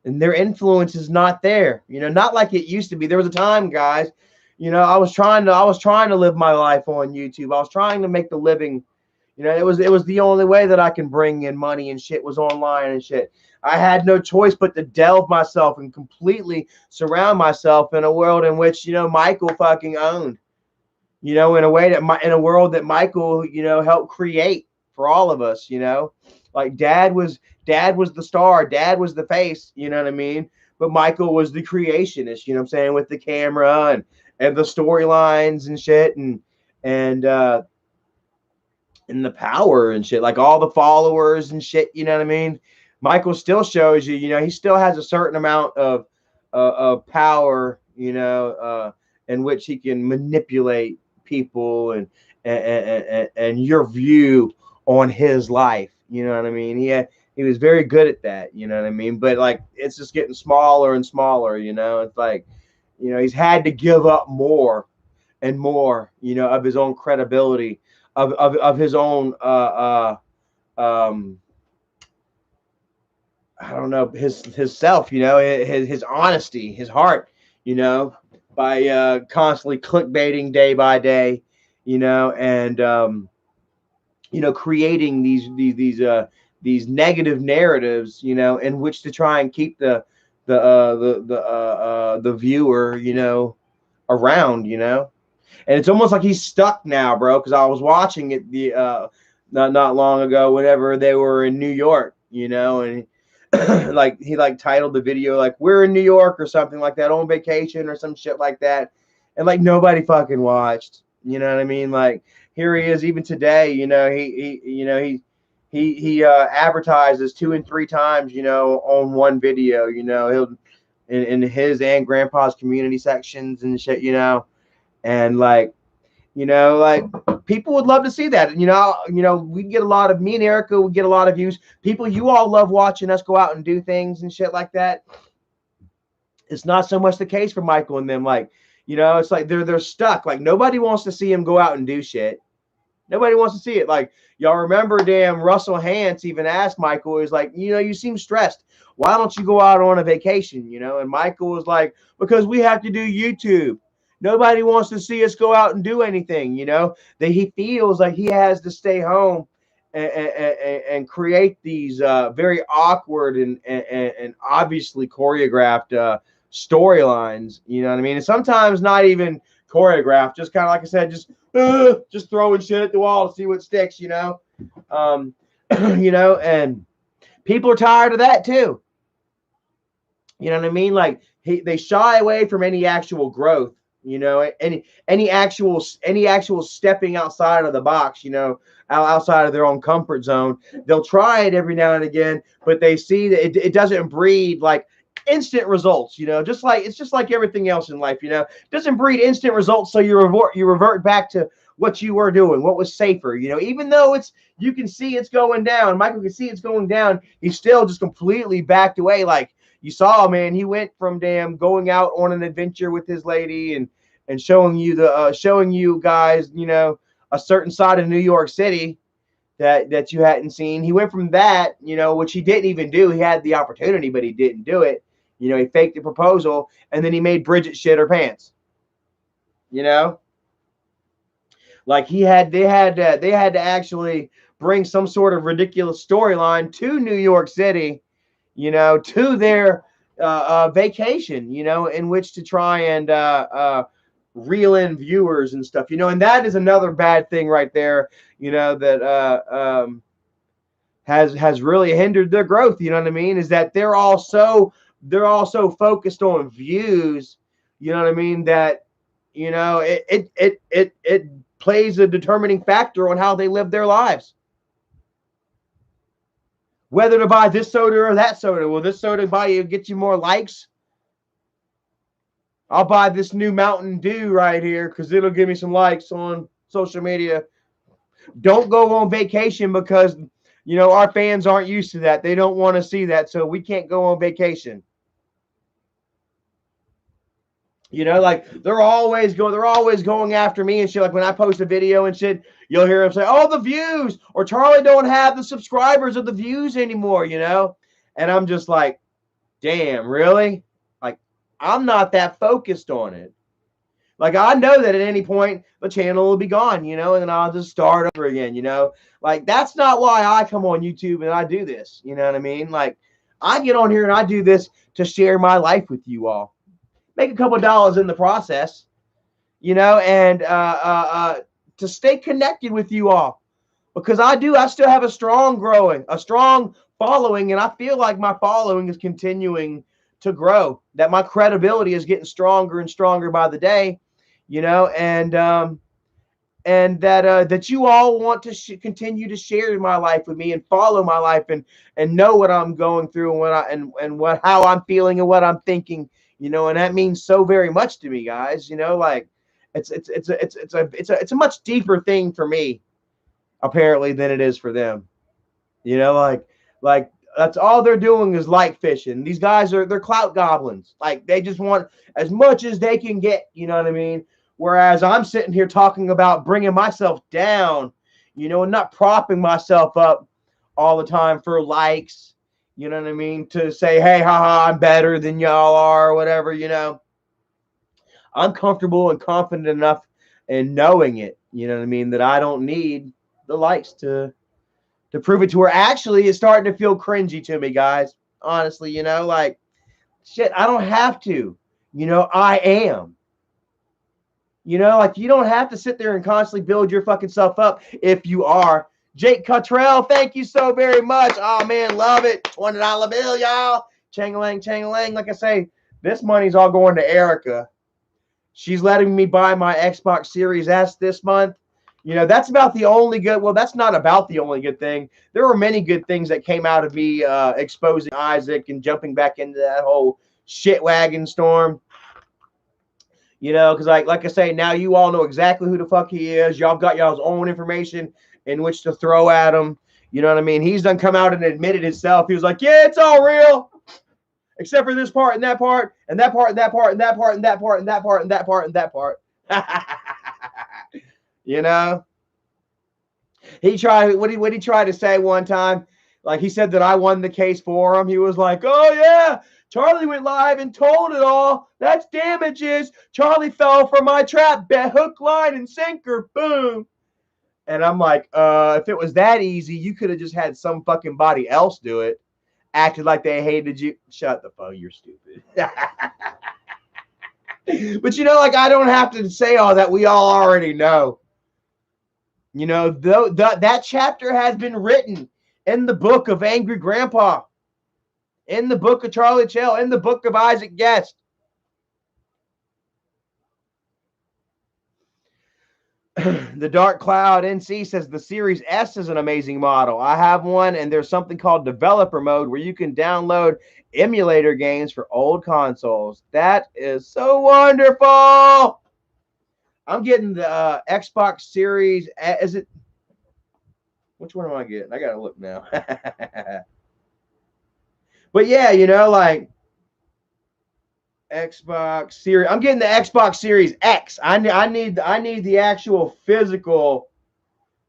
and their influence is not there. You know, not like it used to be. There was a time, guys, you know, I was trying to live my life on YouTube. I was trying to make the living. You know, it was the only way that I can bring in money and shit was online and shit. I had no choice but to delve myself and completely surround myself in a world in which, you know, Michael fucking owned. You know, in a way that in a world that Michael, you know, helped create for all of us, you know. Like dad was the star, dad was the face, you know what I mean? But Michael was the creationist, you know what I'm saying, with the camera and the storylines and shit and and the power and shit, like all the followers and shit, you know what I mean? Michael still shows you, you know, he still has a certain amount of power, you know, in which he can manipulate people and your view on his life. You know what I mean? He was very good at that. You know what I mean? But like, it's just getting smaller and smaller. You know, it's like, you know, he's had to give up more and more. You know, of his own credibility, of his own I don't know, his self, you know, his honesty, his heart, you know, by constantly clickbaiting day by day, you know, and you know, creating these negative narratives, you know, in which to try and keep the viewer, you know, around, you know. And it's almost like he's stuck now, bro, because I was watching it the not long ago whenever they were in New York, you know, and like he like titled the video like we're in New York or something like that on vacation or some shit like that, and like nobody fucking watched. You know what I mean? Like here he is even today. You know he you know he advertises 2 and 3 times. You know on one video. You know he'll in his and Grandpa's community sections and shit. You know and like you know, like people would love to see that. You know, we get a lot of me and Erica, we get a lot of views. People, you all love watching us go out and do things and shit like that. It's not so much the case for Michael and them. Like, you know, it's like they're stuck. Like nobody wants to see him go out and do shit. Nobody wants to see it. Like y'all remember, damn Russell Hantz even asked Michael, he's like, you know, you seem stressed. Why don't you go out on a vacation? You know, and Michael was like, because we have to do YouTube. Nobody wants to see us go out and do anything. You know, that he feels like he has to stay home and create these very awkward and obviously choreographed storylines. You know what I mean? And sometimes not even choreographed, just kind of like I said, just throwing shit at the wall to see what sticks, you know. You know, and people are tired of that too. You know what I mean? Like they shy away from any actual growth, you know, any actual stepping outside of the box, you know, outside of their own comfort zone. They'll try it every now and again, but they see that it doesn't breed like instant results, you know, just like it's just like everything else in life, you know. It doesn't breed instant results, so you revert back to what you were doing, what was safer, you know. Even though it's you can see it's going down, Michael can see it's going down, he's still just completely backed away. Like you saw, man, he went from damn going out on an adventure with his lady and showing you the showing you guys, you know, a certain side of New York City that you hadn't seen. He went from that, you know, which he didn't even do. He had the opportunity, but he didn't do it. You know, he faked the proposal, and then he made Bridget shit her pants. You know, like they had to actually bring some sort of ridiculous storyline to New York City, you know, to their vacation, you know, in which to try and reel in viewers and stuff, you know. And that is another bad thing right there, you know, that has really hindered their growth. You know what I mean? Is that they're all so focused on views. You know what I mean? That, you know, it plays a determining factor on how they live their lives. Whether to buy this soda or that soda. Will this soda get you more likes? I'll buy this new Mountain Dew right here because it'll give me some likes on social media. Don't go on vacation because, you know, our fans aren't used to that. They don't want to see that, so we can't go on vacation. You know, like they're always going after me and shit. Like when I post a video and shit, you'll hear them say, "Oh, the views," or "Charlie don't have the subscribers or the views anymore," you know? And I'm just like, damn, really? Like, I'm not that focused on it. Like, I know that at any point the channel will be gone, you know, and then I'll just start over again, you know. Like, that's not why I come on YouTube and I do this, you know what I mean? Like, I get on here and I do this to share my life with you all, make a couple of dollars in the process, you know, and to stay connected with you all, because I still have a strong following, and I feel like my following is continuing to grow, that my credibility is getting stronger and stronger by the day, you know, and that you all want to continue to share my life with me and follow my life and know what I'm going through and how I'm feeling and what I'm thinking, you know, and that means so very much to me, guys. You know, like it's a much deeper thing for me apparently than it is for them. You know, like that's all they're doing is light fishing. These guys they're clout goblins. Like they just want as much as they can get. You know what I mean? Whereas I'm sitting here talking about bringing myself down, you know, and not propping myself up all the time for likes. You know what I mean? To say, hey, haha, I'm better than y'all are, or whatever. You know, I'm comfortable and confident enough in knowing it. You know what I mean? That I don't need the likes to prove it to her. Actually, it's starting to feel cringy to me, guys. Honestly, you know, like, shit, I don't have to. You know, I am. You know, like, you don't have to sit there and constantly build your fucking self up if you are. Jake Cottrell, thank you so very much. Oh, man, love it. $20 bill, y'all. Chang-a-lang, chang-a-lang. Like I say, this money's all going to Erica. She's letting me buy my Xbox Series S this month. You know, that's about the only good. Well, that's not about the only good thing. There were many good things that came out of me exposing Isaac and jumping back into that whole shit wagon storm. You know, because like I say, now you all know exactly who the fuck he is. Y'all got y'all's own information in which to throw at him. You know what I mean? He's done come out and admitted himself. He was like, yeah, it's all real. Except for this part and that part and that part and that part and that part and that part and that part and that part and that part. You know? He tried what he tried to say one time. Like he said that I won the case for him. He was like, oh yeah, Charlie went live and told it all. That's damages. Charlie fell for my trap. Bet hook, line, and sinker. Boom. And I'm like, if it was that easy, you could have just had some fucking body else do it. Acted like they hated you. Shut the fuck, you're stupid. But you know, like, I don't have to say all that. We all already know. You know, that chapter has been written in the book of Angry Grandpa, in the book of Charlie Chell, in the book of Isaac Guest. The Dark Cloud NC says the Series S is an amazing model. I have one, and there's something called developer mode where you can download emulator games for old consoles. That is so wonderful. I'm getting the Xbox Series. Is it? Which one am I getting? I gotta look now. But yeah, like Xbox Series. I'm getting the Xbox Series X. I need the actual physical.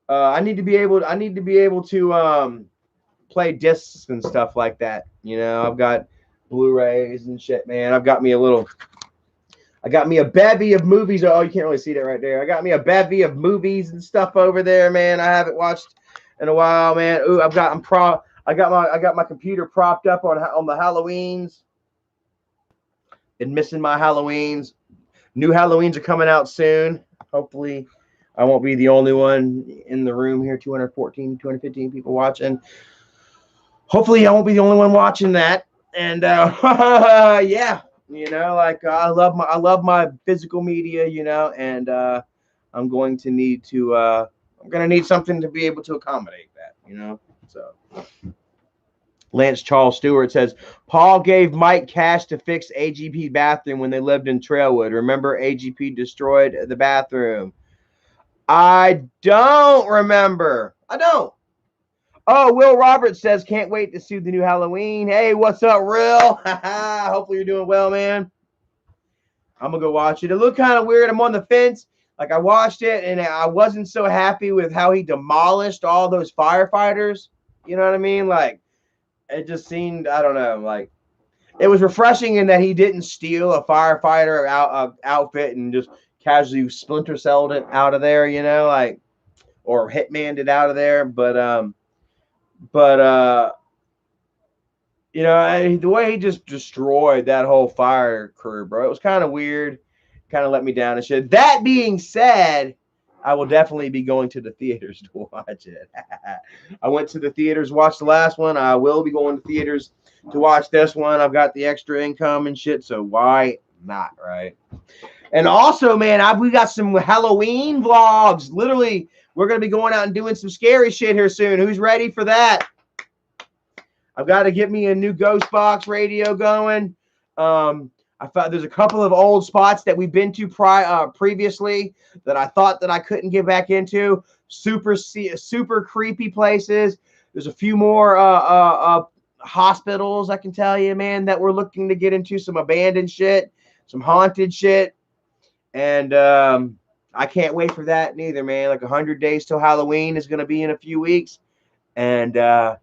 I need to be able to play discs and stuff like that. I've got Blu-rays and shit, man. I got me a bevy of movies. Oh, you can't really see that right there. I got me a bevy of movies and stuff over there, man. I haven't watched in a while, man. Ooh, I got my computer propped up on the Halloweens. Been missing my Halloweens. New Halloweens are coming out soon. Hopefully, I won't be the only one in the room here. 215 people watching. Hopefully, I won't be the only one watching that. And yeah, I love my physical media, and I'm going to need something to be able to accommodate that, So. Lance Charles Stewart says, Paul gave Mike cash to fix AGP bathroom when they lived in Trailwood. Remember, AGP destroyed the bathroom. I don't remember. I don't. Oh, Will Roberts says, can't wait to see the new Halloween. Hey, what's up, Will? Hopefully you're doing well, man. I'm going to go watch it. It looked kind of weird. I'm on the fence. Like, I watched it, and I wasn't so happy with how he demolished all those firefighters. You know what I mean? Like, it just seemed, I don't know, like it was refreshing in that he didn't steal a firefighter outfit and just casually splinter celled it out of there, like, or hitmaned it out of there. But the way he just destroyed that whole fire crew, bro, it was kind of weird, kind of let me down and shit. That being said, I will definitely be going to the theaters to watch it. I went to the theaters, watched the last one. I will be going to theaters to watch this one. I've got the extra income and shit, so why not, right? And also, man, we got some Halloween vlogs. Literally, we're going to be going out and doing some scary shit here soon. Who's ready for that? I've got to get me a new Ghost Box radio going. I found there's a couple of old spots that we've been to previously that I thought that I couldn't get back into. Super creepy places. There's a few more hospitals, I can tell you, man, that we're looking to get into. Some abandoned shit, some haunted shit. And I can't wait for that neither, man. Like 100 Days Till Halloween is going to be in a few weeks. And I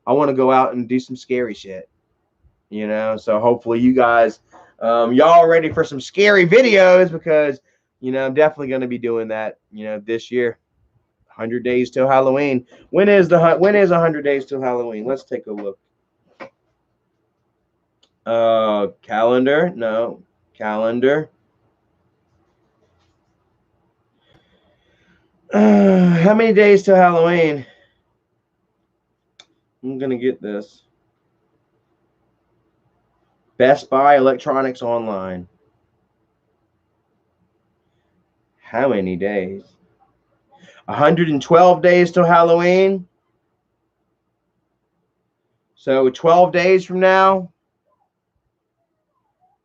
want to go out and do some scary shit. So hopefully you guys... y'all ready for some scary videos because, I'm definitely going to be doing that, this year. 100 Days Till Halloween. When is 100 Days Till Halloween? Let's take a look. Calendar. No. Calendar. How many days till Halloween? I'm going to get this. Best Buy Electronics Online. How many days? 112 days till Halloween. So 12 days from now.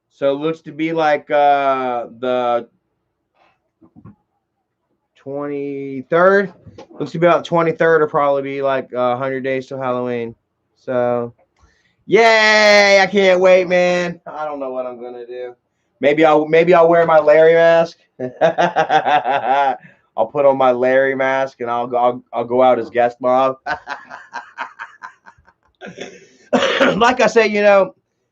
So it looks to be like the 23rd. Looks to be about 23rd or probably be like 100 days till Halloween. So... yay! I can't wait, man. I don't know what I'm gonna do. Maybe I'll wear my Larry mask. I'll put on my Larry mask and I'll go out as guest mob. Like I say,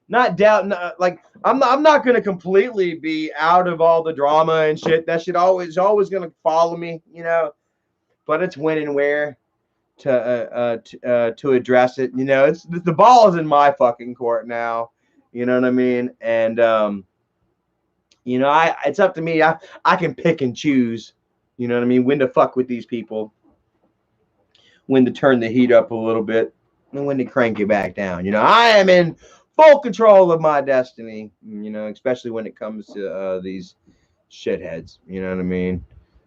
not doubt. Like I'm not gonna completely be out of all the drama and shit. That shit always gonna follow me, But it's when and where to address it. It's the ball is in my fucking court now. You know what I mean? And it's up to me. I can pick and choose. You know what I mean? When to fuck with these people, when to turn the heat up a little bit, and when to crank it back down. I am in full control of my destiny. Especially when it comes to these shitheads. You know what I mean?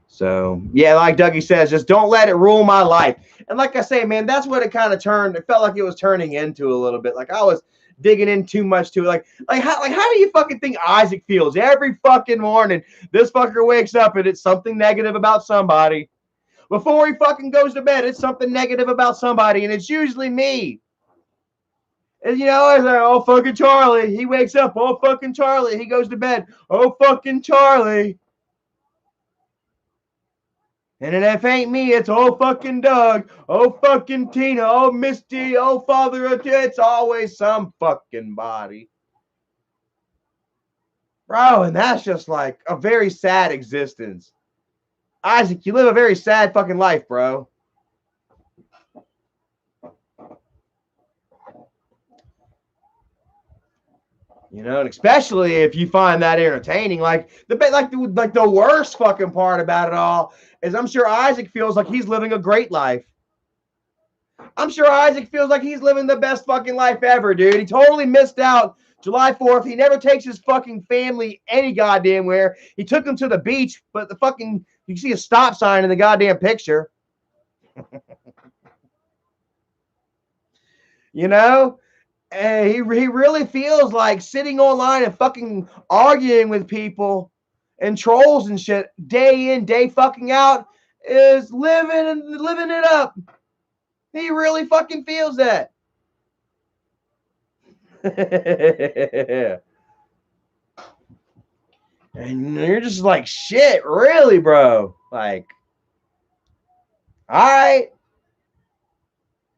So, yeah, like Dougie says, just don't let it rule my life. And like I say, man, that's what it kind of turned. It felt like it was turning into a little bit. Like I was digging in too much to it. Like how do you fucking think Isaac feels every fucking morning? This fucker wakes up and it's something negative about somebody. Before he fucking goes to bed, it's something negative about somebody, and it's usually me. And you know, it's like, oh fucking Charlie. He wakes up, oh fucking Charlie. He goes to bed, oh fucking Charlie. And if it ain't me, it's oh fucking Doug, oh fucking Tina, oh Misty, oh Father. It's always some fucking body. Bro, and that's just like a very sad existence. Isaac, you live a very sad fucking life, bro. You know, and especially if you find that entertaining. Like the worst fucking part about it all is I'm sure Isaac feels like he's living a great life. I'm sure Isaac feels like he's living the best fucking life ever, dude. He totally missed out July 4th. He never takes his fucking family any goddamn where. He took them to the beach, but the fucking, you see a stop sign in the goddamn picture. You know? And he really feels like sitting online and fucking arguing with people and trolls and shit day in, day fucking out is living it up. He really fucking feels that. And you're just like, shit, really, bro? Like, all right,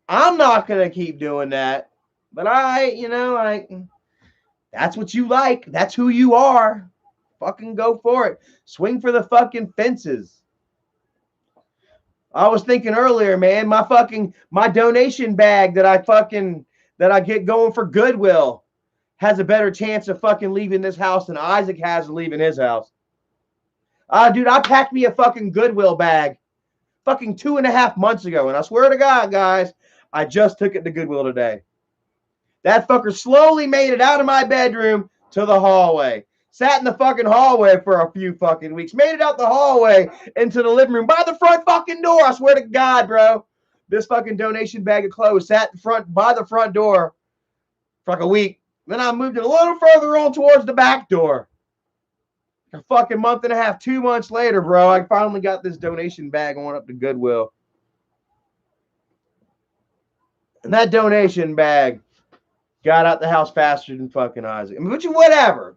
I'm not going to keep doing that. But you know, like, that's what you like. That's who you are. Fucking go for it. Swing for the fucking fences. I was thinking earlier, man, my donation bag that I get going for Goodwill has a better chance of fucking leaving this house than Isaac has of leaving his house. Dude, I packed me a fucking Goodwill bag fucking 2.5 months ago, and I swear to God, guys, I just took it to Goodwill today. That fucker slowly made it out of my bedroom to the hallway. Sat in the fucking hallway for a few fucking weeks. Made it out the hallway into the living room by the front fucking door. I swear to God, bro. This fucking donation bag of clothes sat by the front door for like a week. Then I moved it a little further on towards the back door. A fucking month and a half, 2 months later, bro, I finally got this donation bag on up to Goodwill. And that donation bag got out the house faster than fucking Isaac. I mean, whatever.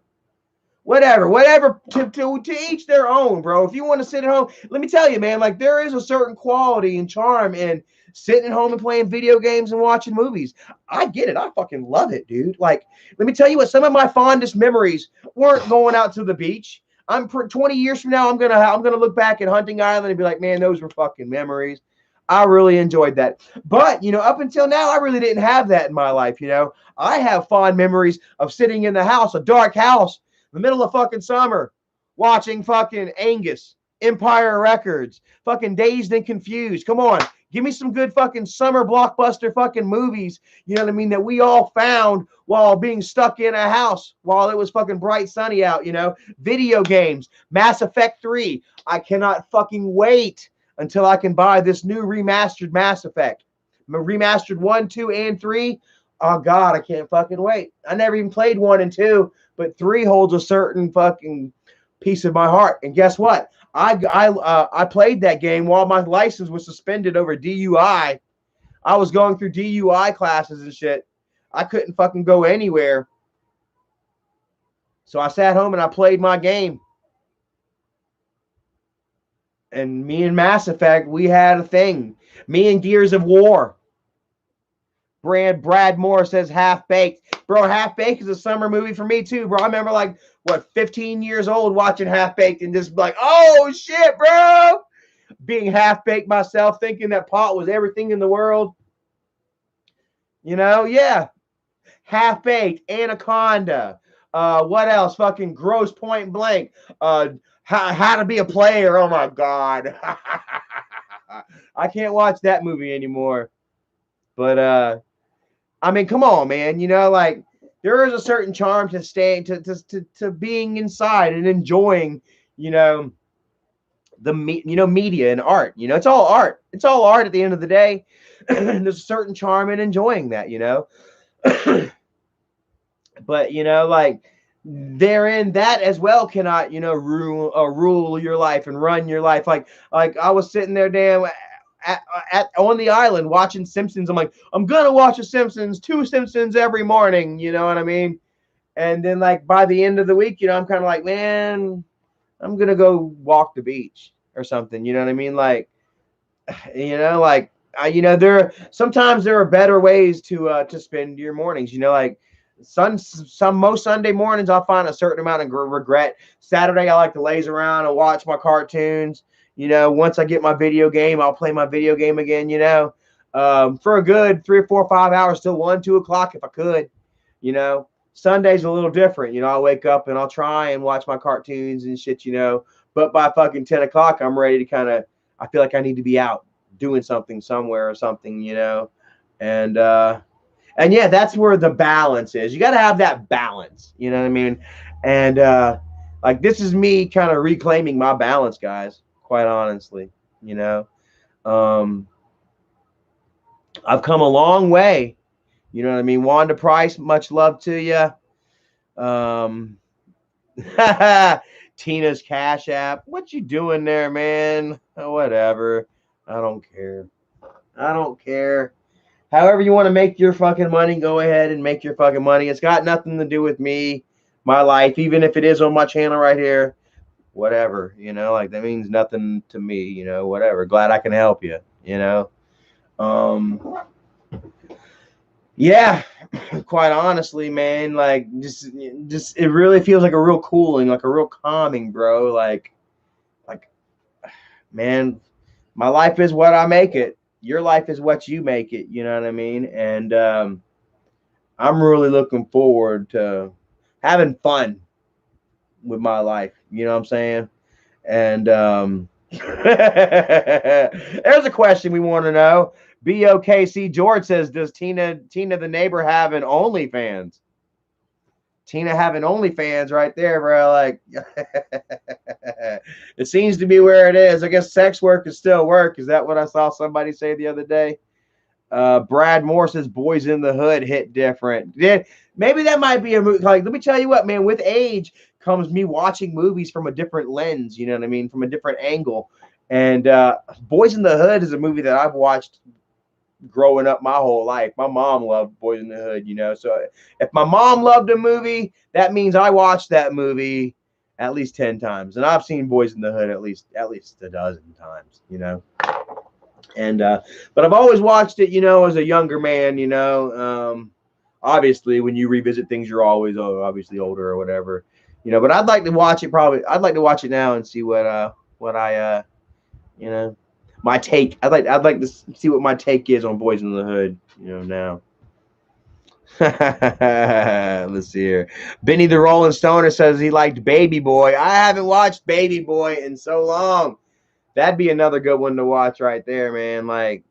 To each their own, bro. If you want to sit at home, let me tell you, man, like there is a certain quality and charm in sitting at home and playing video games and watching movies. I get it. I fucking love it, dude. Like, let me tell you what, some of my fondest memories weren't going out to the beach. 20 years from now, I'm gonna look back at Hunting Island and be like, man, those were fucking memories. I really enjoyed that. But, you know, up until now, I really didn't have that in my life, you know. I have fond memories of sitting in the house, a dark house, in the middle of fucking summer, watching fucking Angus, Empire Records, fucking Dazed and Confused. Come on, give me some good fucking summer blockbuster fucking movies, you know what I mean, that we all found while being stuck in a house while it was fucking bright sunny out, you know. Video games, Mass Effect 3. I cannot fucking wait until I can buy this new remastered Mass Effect. Remastered 1, 2, and 3. Oh, God, I can't fucking wait. I never even played 1 and 2, but 3 holds a certain fucking piece of my heart. And guess what? I played that game while my license was suspended over DUI. I was going through DUI classes and shit. I couldn't fucking go anywhere. So I sat home and I played my game. And me and Mass Effect, we had a thing. Me and Gears of War. Brad Moore says Half Baked. Bro, Half Baked is a summer movie for me too, bro. I remember 15 years old watching Half Baked and just like, oh shit, bro. Being half baked myself, thinking that pot was everything in the world. You know, yeah. Half Baked, Anaconda. What else? Fucking Gross Point Blank. How to Be a Player. Oh my God. I can't watch that movie anymore. But I mean, come on, man. You know, like there is a certain charm to staying to being inside and enjoying, you know, media and art. It's all art. It's all art at the end of the day. There's a certain charm in enjoying that. But like therein that as well cannot rule your life and run your life. Like I was sitting there damn on the island watching Simpsons. I'm like, I'm gonna watch the Simpsons, 2 Simpsons every morning. You know what I mean? And then like by the end of the week, I'm kind of like, man, I'm gonna go walk the beach or something. You know what I mean? Like, like there sometimes there are better ways to spend your mornings. Like most Sunday mornings I'll find a certain amount of regret. Saturday I like to laze around and watch my cartoons. Once I get my video game, I'll play my video game again. For a good 3 or 4 or 5 hours till 1, 2 o'clock if I could. Sunday's a little different. I'll wake up and I'll try and watch my cartoons and shit. But by fucking 10 o'clock, I'm ready to I feel like I need to be out doing something somewhere or something. And yeah, that's where the balance is. You got to have that balance. You know what I mean? And like this is me kind of reclaiming my balance, guys. Quite honestly, I've come a long way. You know what I mean? Wanda Price, much love to you. Tina's Cash App. What you doing there, man? Whatever. I don't care. However you want to make your fucking money, go ahead and make your fucking money. It's got nothing to do with me, my life, even if it is on my channel right here. Whatever, like that means nothing to me, whatever. Glad I can help you, Yeah, quite honestly, man, like just it really feels like a real cooling, like a real calming, bro. Like, man, my life is what I make it. Your life is what you make it. You know what I mean? And I'm really looking forward to having fun with my life. You know what I'm saying? And there's a question we want to know. BOKC George says, does Tina the neighbor have an OnlyFans? Tina having OnlyFans right there, bro. Like, it seems to be where it is. I guess sex work is still work. Is that what I saw somebody say the other day? Brad Moore says, Boys in the Hood hit different. Yeah, maybe that might be a movie. Like, let me tell you what, man. With age comes me watching movies from a different lens. You know what I mean? From a different angle. And Boys in the Hood is a movie that I've watched growing up my whole life. My mom loved Boys in the Hood, So if my mom loved a movie, that means I watched that movie at least 10 times. And I've seen Boys in the Hood at least a dozen times, And but I've always watched it, as a younger man, obviously when you revisit things you're always obviously older or whatever. But I'd like to watch it I'd like to watch it now and see what I my take. I'd like to see what my take is on Boys in the Hood, now. Let's see here. Benny the Rolling Stoner says he liked Baby Boy. I haven't watched Baby Boy in so long. That'd be another good one to watch right there, man. Like,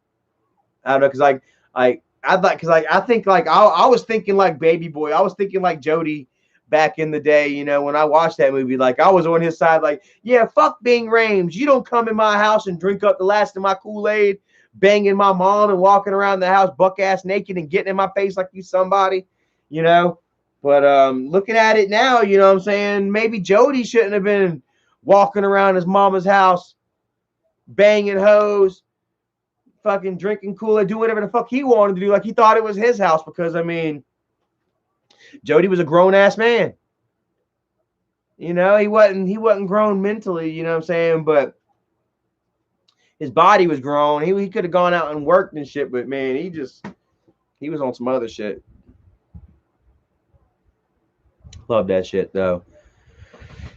I don't know, because I think like I was thinking like Baby Boy. I was thinking like Jody back in the day, when I watched that movie. Like, I was on his side, like, yeah, fuck Bing Rames. You don't come in my house and drink up the last of my Kool-Aid, banging my mom and walking around the house buck-ass naked and getting in my face like you somebody, But looking at it now, you know what I'm saying? Maybe Jody shouldn't have been walking around his mama's house, banging hoes, fucking drinking Kool-Aid, doing whatever the fuck he wanted to do, like he thought it was his house, because, I mean, Jody was a grown-ass man. He wasn't grown mentally, you know what I'm saying? But his body was grown. He could have gone out and worked and shit, but man, he was on some other shit. Love that shit, though.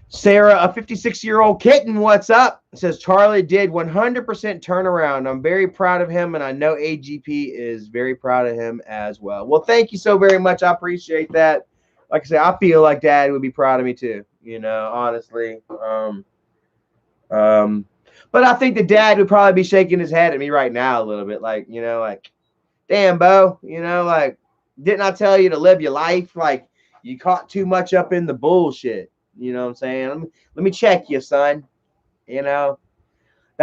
Sarah, a 56-year-old kitten, what's up? Says Charlie did 100% turnaround. I'm very proud of him, and I know AGP is very proud of him as well. Well, thank you so very much. I appreciate that. Like I said, I feel like Dad would be proud of me too, honestly. But I think the Dad would probably be shaking his head at me right now a little bit, like, like, damn, Bo, like, didn't I tell you to live your life? Like, you caught too much up in the bullshit. You know what I'm saying? Let me check you, son.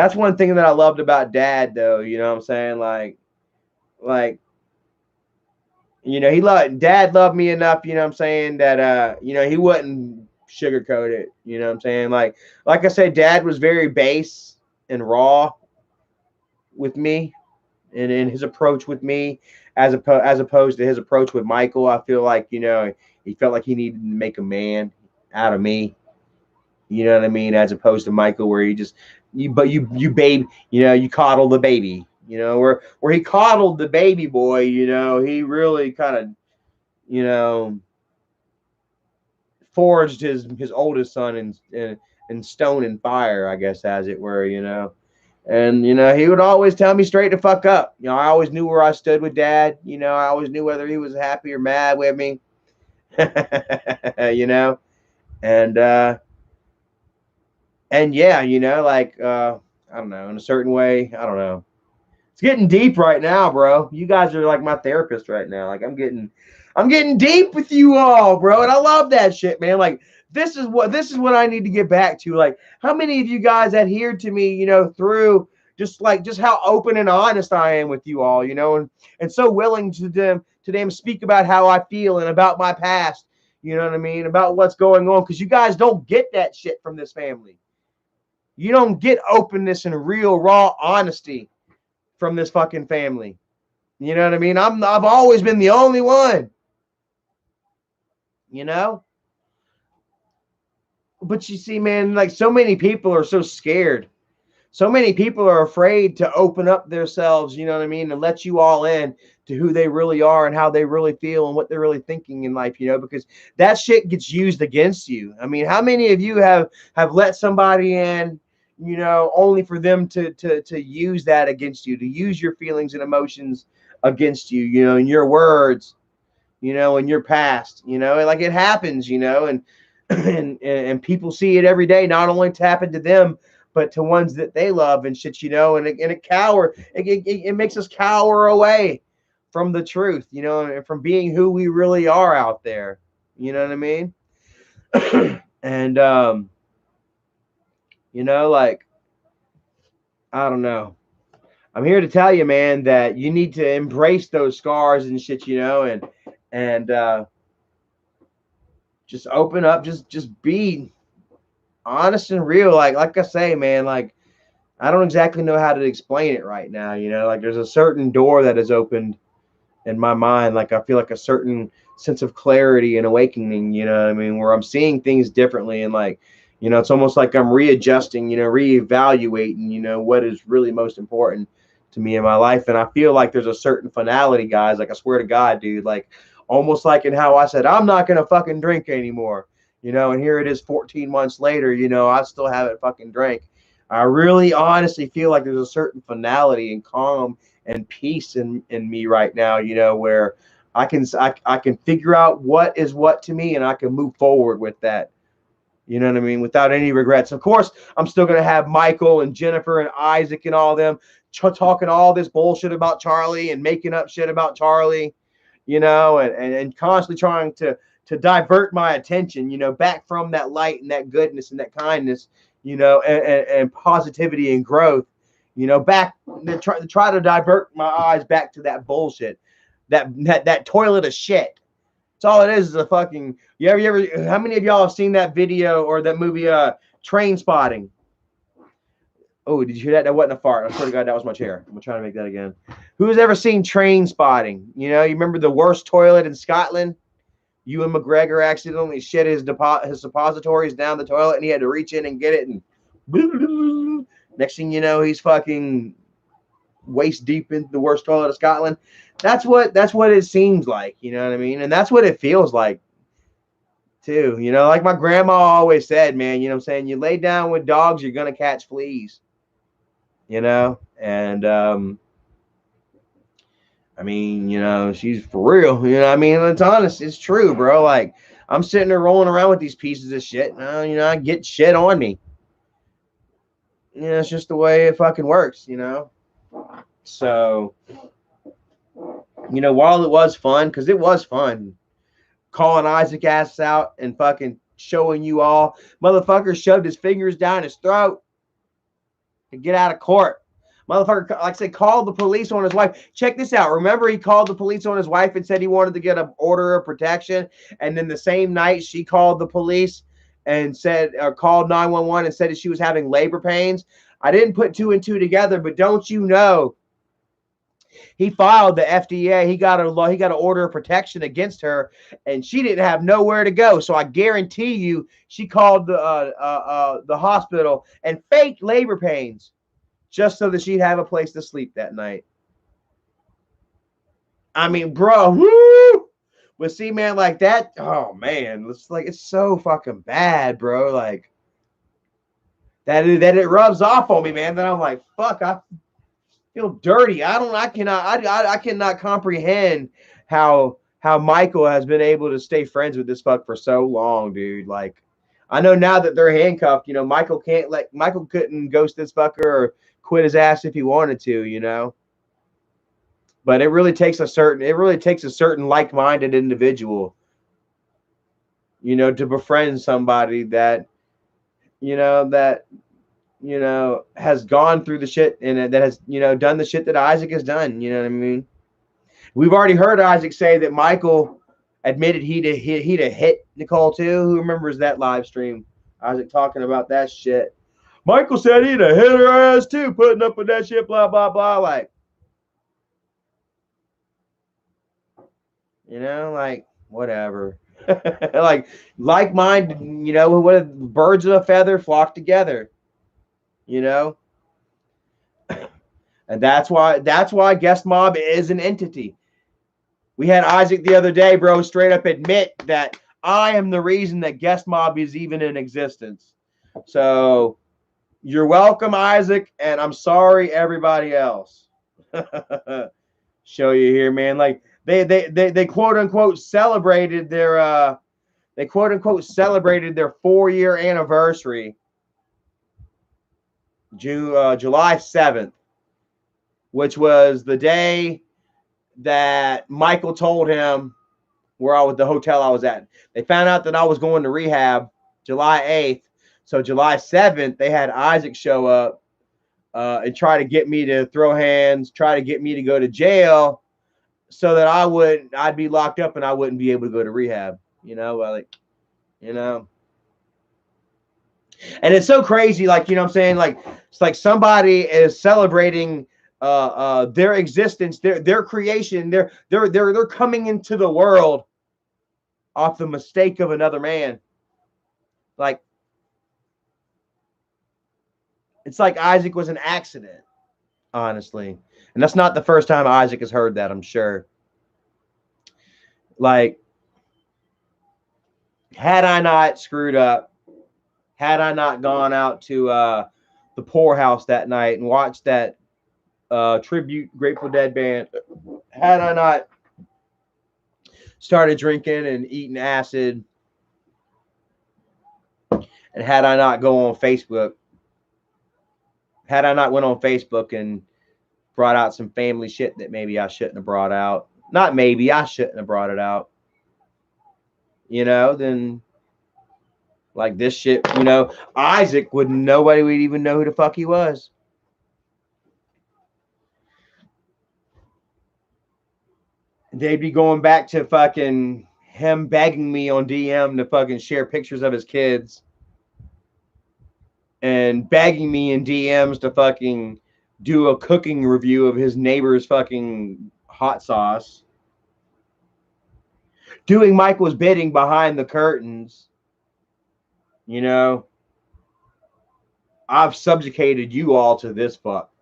That's one thing that I loved about Dad, though. You know what I'm saying? Like, Dad loved me enough, you know what I'm saying, that he wouldn't sugarcoat it, you know what I'm saying? Like I said, Dad was very base and raw with me and in his approach with me as opposed to his approach with Michael. I feel like, he felt like he needed to make a man out of me. You know what I mean? As opposed to Michael, where he just you babe, you coddle the baby. Where he coddled the baby boy, he really kind of, forged his oldest son in stone and fire, I guess, as it were. And he would always tell me straight to fuck up. I always knew where I stood with Dad. I always knew whether he was happy or mad with me. And yeah, I don't know, in a certain way, I don't know. It's getting deep right now, bro. You guys are like my therapist right now. Like I'm getting deep with you all, bro. And I love that shit, man. Like this is what I need to get back to. Like how many of you guys adhered to me, through just how open and honest I am with you all, and so willing to them speak about how I feel and about my past, you know what I mean, about what's going on, because you guys don't get that shit from this family. You don't get openness and real raw honesty from this fucking family. You know what I mean? I've always been the only one. But you see, man, like so many people are so scared. So many people are afraid to open up themselves, you know what I mean, and let you all in to who they really are and how they really feel and what they're really thinking in life, because that shit gets used against you. I mean, how many of you have let somebody in, only for them to use that against you, to use your feelings and emotions against you, in your words, in your past, like it happens, and and people see it every day, not only to happen to them, but to ones that they love and shit, and it makes us cower away from the truth, and from being who we really are out there. You know what I mean? And like, I don't know. I'm here to tell you, man, that you need to embrace those scars and shit, and just open up, just be honest and real. Like I say, man, like I don't exactly know how to explain it right now. Like there's a certain door that is opened in my mind. Like I feel like a certain sense of clarity and awakening, you know what I mean, where I'm seeing things differently, and like, it's almost like I'm readjusting, reevaluating, what is really most important to me in my life. And I feel like there's a certain finality, guys. Like I swear to God, dude, like almost like in how I said, I'm not going to fucking drink anymore, and here it is 14 months later, I still haven't fucking drank. I really honestly feel like there's a certain finality and calm and peace in me right now, where I can figure out what is what to me, and I can move forward with that. You know what I mean? Without any regrets. Of course, I'm still going to have Michael and Jennifer and Isaac and all them talking all this bullshit about Charlie and making up shit about Charlie, and constantly trying to divert my attention, back from that light and that goodness and that kindness, and positivity and growth, back to try to divert my eyes back to that bullshit, that toilet of shit. That's all it is a fucking. You ever? How many of y'all have seen that video or that movie, Train Spotting? Oh, did you hear that? That wasn't a fart. I swear to God, that was my chair. I'm trying to make that again. Who's ever seen Train Spotting? You remember the worst toilet in Scotland? Ewan McGregor accidentally shit his suppositories down the toilet, and he had to reach in and get it. And next thing you know, he's fucking waist deep in the worst toilet of Scotland. That's what it seems like, you know what I mean? And that's what it feels like too. Like my grandma always said, man, what I'm saying? You lay down with dogs, you're gonna catch fleas. And I mean, she's for real. I mean, it's honest, it's true, bro. Like I'm sitting there rolling around with these pieces of shit. And, I get shit on me. It's just the way it fucking works, So, while it was fun, because it was fun, calling Isaac ass out and fucking showing you all, motherfucker shoved his fingers down his throat. Get out of court. Motherfucker, like I said, called the police on his wife. Check this out. Remember, he called the police on his wife and said he wanted to get an order of protection. And then the same night, she called the police and said, or called 911 and said that she was having labor pains. I didn't put two and two together, but don't you know, he filed the FDA. He got an order of protection against her, and she didn't have nowhere to go. So I guarantee you, she called the hospital and faked labor pains just so that she'd have a place to sleep that night. I mean, bro, woo! But see, man, like that, oh man, it's so fucking bad, bro. Like that it rubs off on me, man. Then I'm like, fuck, I feel dirty. I cannot comprehend how Michael has been able to stay friends with this fuck for so long, dude. Like, I know now that they're handcuffed, you know, Michael couldn't ghost this fucker or quit his ass if he wanted to, you know. But it really takes a certain like-minded individual, you know, to befriend somebody that, you know, has gone through the shit and that has, you know, done the shit that Isaac has done. You know what I mean? We've already heard Isaac say that Michael admitted he'd have hit Nicole too. Who remembers that live stream? Isaac talking about that shit. Michael said he'd have hit her ass too, putting up with that shit, blah, blah, blah. Like, you know, like, whatever. like-minded, you know, what birds of a feather flock together, you know? And that's why Guest Mob is an entity. We had Isaac the other day, bro, straight up admit that I am the reason that Guest Mob is even in existence. So you're welcome, Isaac, and I'm sorry, everybody else. Show you here, man. Like they quote unquote celebrated their 4-year anniversary, July 7th, which was the day that Michael told him the hotel I was at. They found out that I was going to rehab July 8th. So July 7th, they had Isaac show up and try to get me to throw hands, try to get me to go to jail so that I'd be locked up and I wouldn't be able to go to rehab. You know, like, you know. And it's so crazy, like, you know what I'm saying? Like, it's like somebody is celebrating their existence, their creation, they're coming into the world off the mistake of another man. Like, it's like Isaac was an accident, honestly. And that's not the first time Isaac has heard that, I'm sure. Like, had I not screwed up, had I not gone out to the poorhouse that night and watched that tribute Grateful Dead band, had I not started drinking and eating acid, and had I not went on Facebook and brought out some family shit that maybe I shouldn't have brought out, not maybe, I shouldn't have brought it out, you know, then like this shit, you know, nobody would even know who the fuck he was. They'd be going back to fucking him begging me on DM to fucking share pictures of his kids and begging me in DMs to fucking do a cooking review of his neighbor's fucking hot sauce. Doing Michael's bidding behind the curtains. You know, I've subjugated you all to this fuck.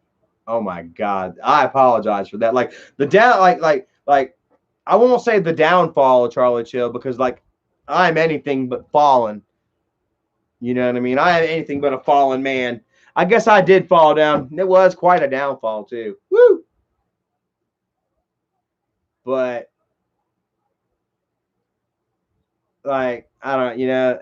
Oh my God. I apologize for that. Like the down, like I won't say the downfall of Charlie Chill because like I'm anything but fallen. You know what I mean? I am anything but a fallen man. I guess I did fall down. It was quite a downfall too. Woo! But like, I don't, you know,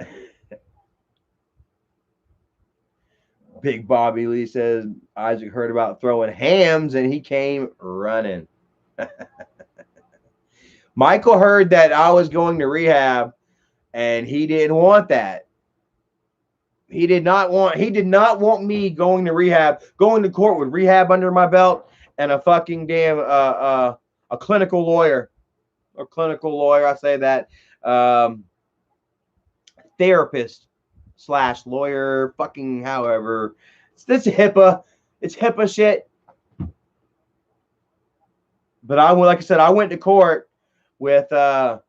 Big Bobby Lee says Isaac heard about throwing hams and he came running. Michael heard that I was going to rehab and he didn't want that. He did not want me going to court with rehab under my belt and a fucking damn a clinical lawyer. I say that. Therapist / lawyer, fucking however. It's HIPAA. It's HIPAA shit. But like I said, I went to court with rehab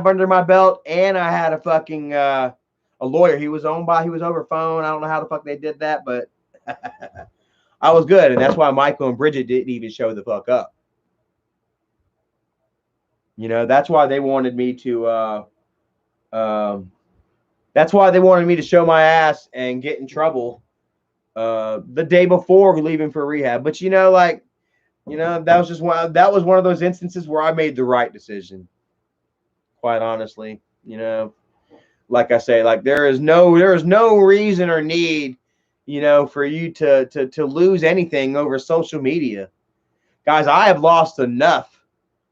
under my belt, and I had a fucking a lawyer. He was over phone. I don't know how the fuck they did that, but I was good, and that's why Michael and Bridget didn't even show the fuck up. You know, that's why they wanted me to. That's why they wanted me to show my ass and get in trouble the day before leaving for rehab. But you know, like, you know, that was one of those instances where I made the right decision. Quite honestly, you know, like I say, like there is no reason or need, you know, for you to lose anything over social media. Guys, I have lost enough,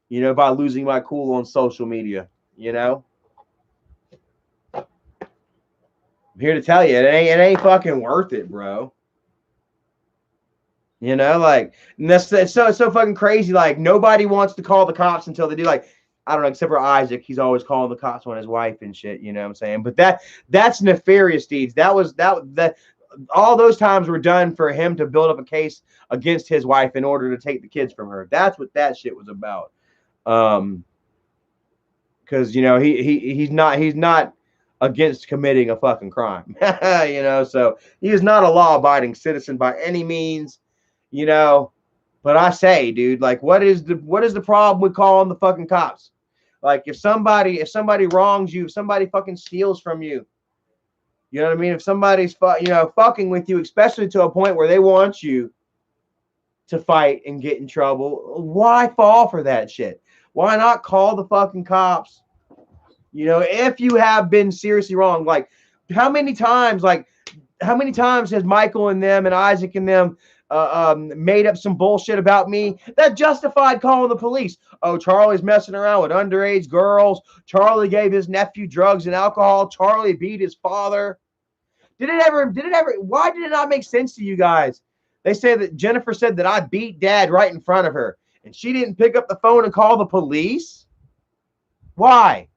you know, by losing my cool on social media, you know. I'm here to tell you, it ain't fucking worth it, bro. You know, like, and it's so fucking crazy. Like, nobody wants to call the cops until they do. Like, I don't know, except for Isaac, he's always calling the cops on his wife and shit. You know what I'm saying? But that's nefarious deeds. That all those times were done for him to build up a case against his wife in order to take the kids from her. That's what that shit was about. Because you know he's not against committing a fucking crime. You know, so he is not a law-abiding citizen by any means. You know, but I say, dude, like, what is the problem with calling the fucking cops? Like, if somebody wrongs you, if somebody fucking steals from you, you know what I mean? If somebody's fucking with you, especially to a point where they want you to fight and get in trouble, why fall for that shit? Why not call the fucking cops? You know, if you have been seriously wrong, like, how many times has Michael and them and Isaac and them made up some bullshit about me that justified calling the police? Oh, Charlie's messing around with underage girls. Charlie gave his nephew drugs and alcohol. Charlie beat his father. Why did it not make sense to you guys? They say that Jennifer said that I beat Dad right in front of her, and she didn't pick up the phone and call the police. Why?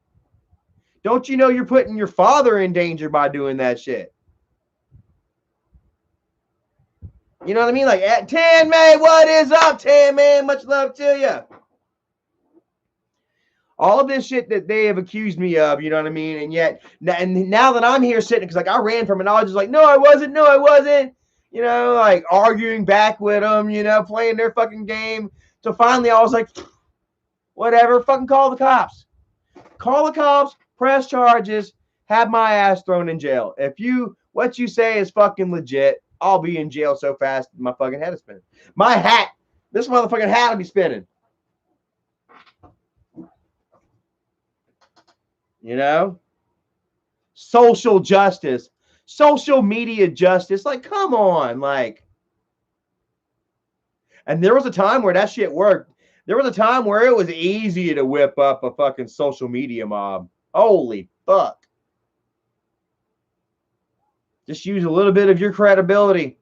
Don't you know you're putting your father in danger by doing that shit? You know what I mean? Like, at Tan May, what is up, Tan Man? Much love to you. All of this shit that they have accused me of, you know what I mean? And yet, and now that I'm here sitting, because like I ran from it, I was just like, no, I wasn't. You know, like arguing back with them, you know, playing their fucking game. So finally, I was like, whatever, fucking call the cops. Call the cops, press charges, have my ass thrown in jail. If what you say is fucking legit, I'll be in jail so fast my fucking head is spinning. My hat, this motherfucking hat will be spinning. You know? Social justice, social media justice. Like, come on. Like, and there was a time where that shit worked. There was a time where it was easy to whip up a fucking social media mob. Holy fuck. Just use a little bit of your credibility.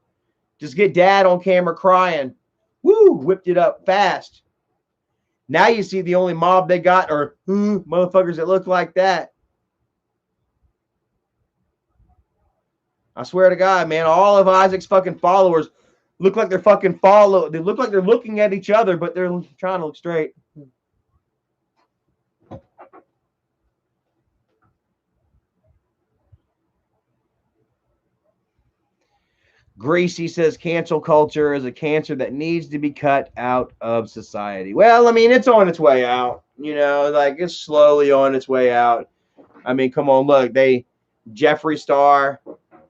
Just get Dad on camera crying. Woo, whipped it up fast. Now you see the only mob they got are motherfuckers that look like that. I swear to God, man, all of Isaac's fucking followers look like they're fucking They look like they're looking at each other, but they're trying to look straight. Gracie says cancel culture is a cancer that needs to be cut out of society. Well, I mean, it's on its way out. You know, like it's slowly on its way out. I mean, come on, look, Jeffree Star,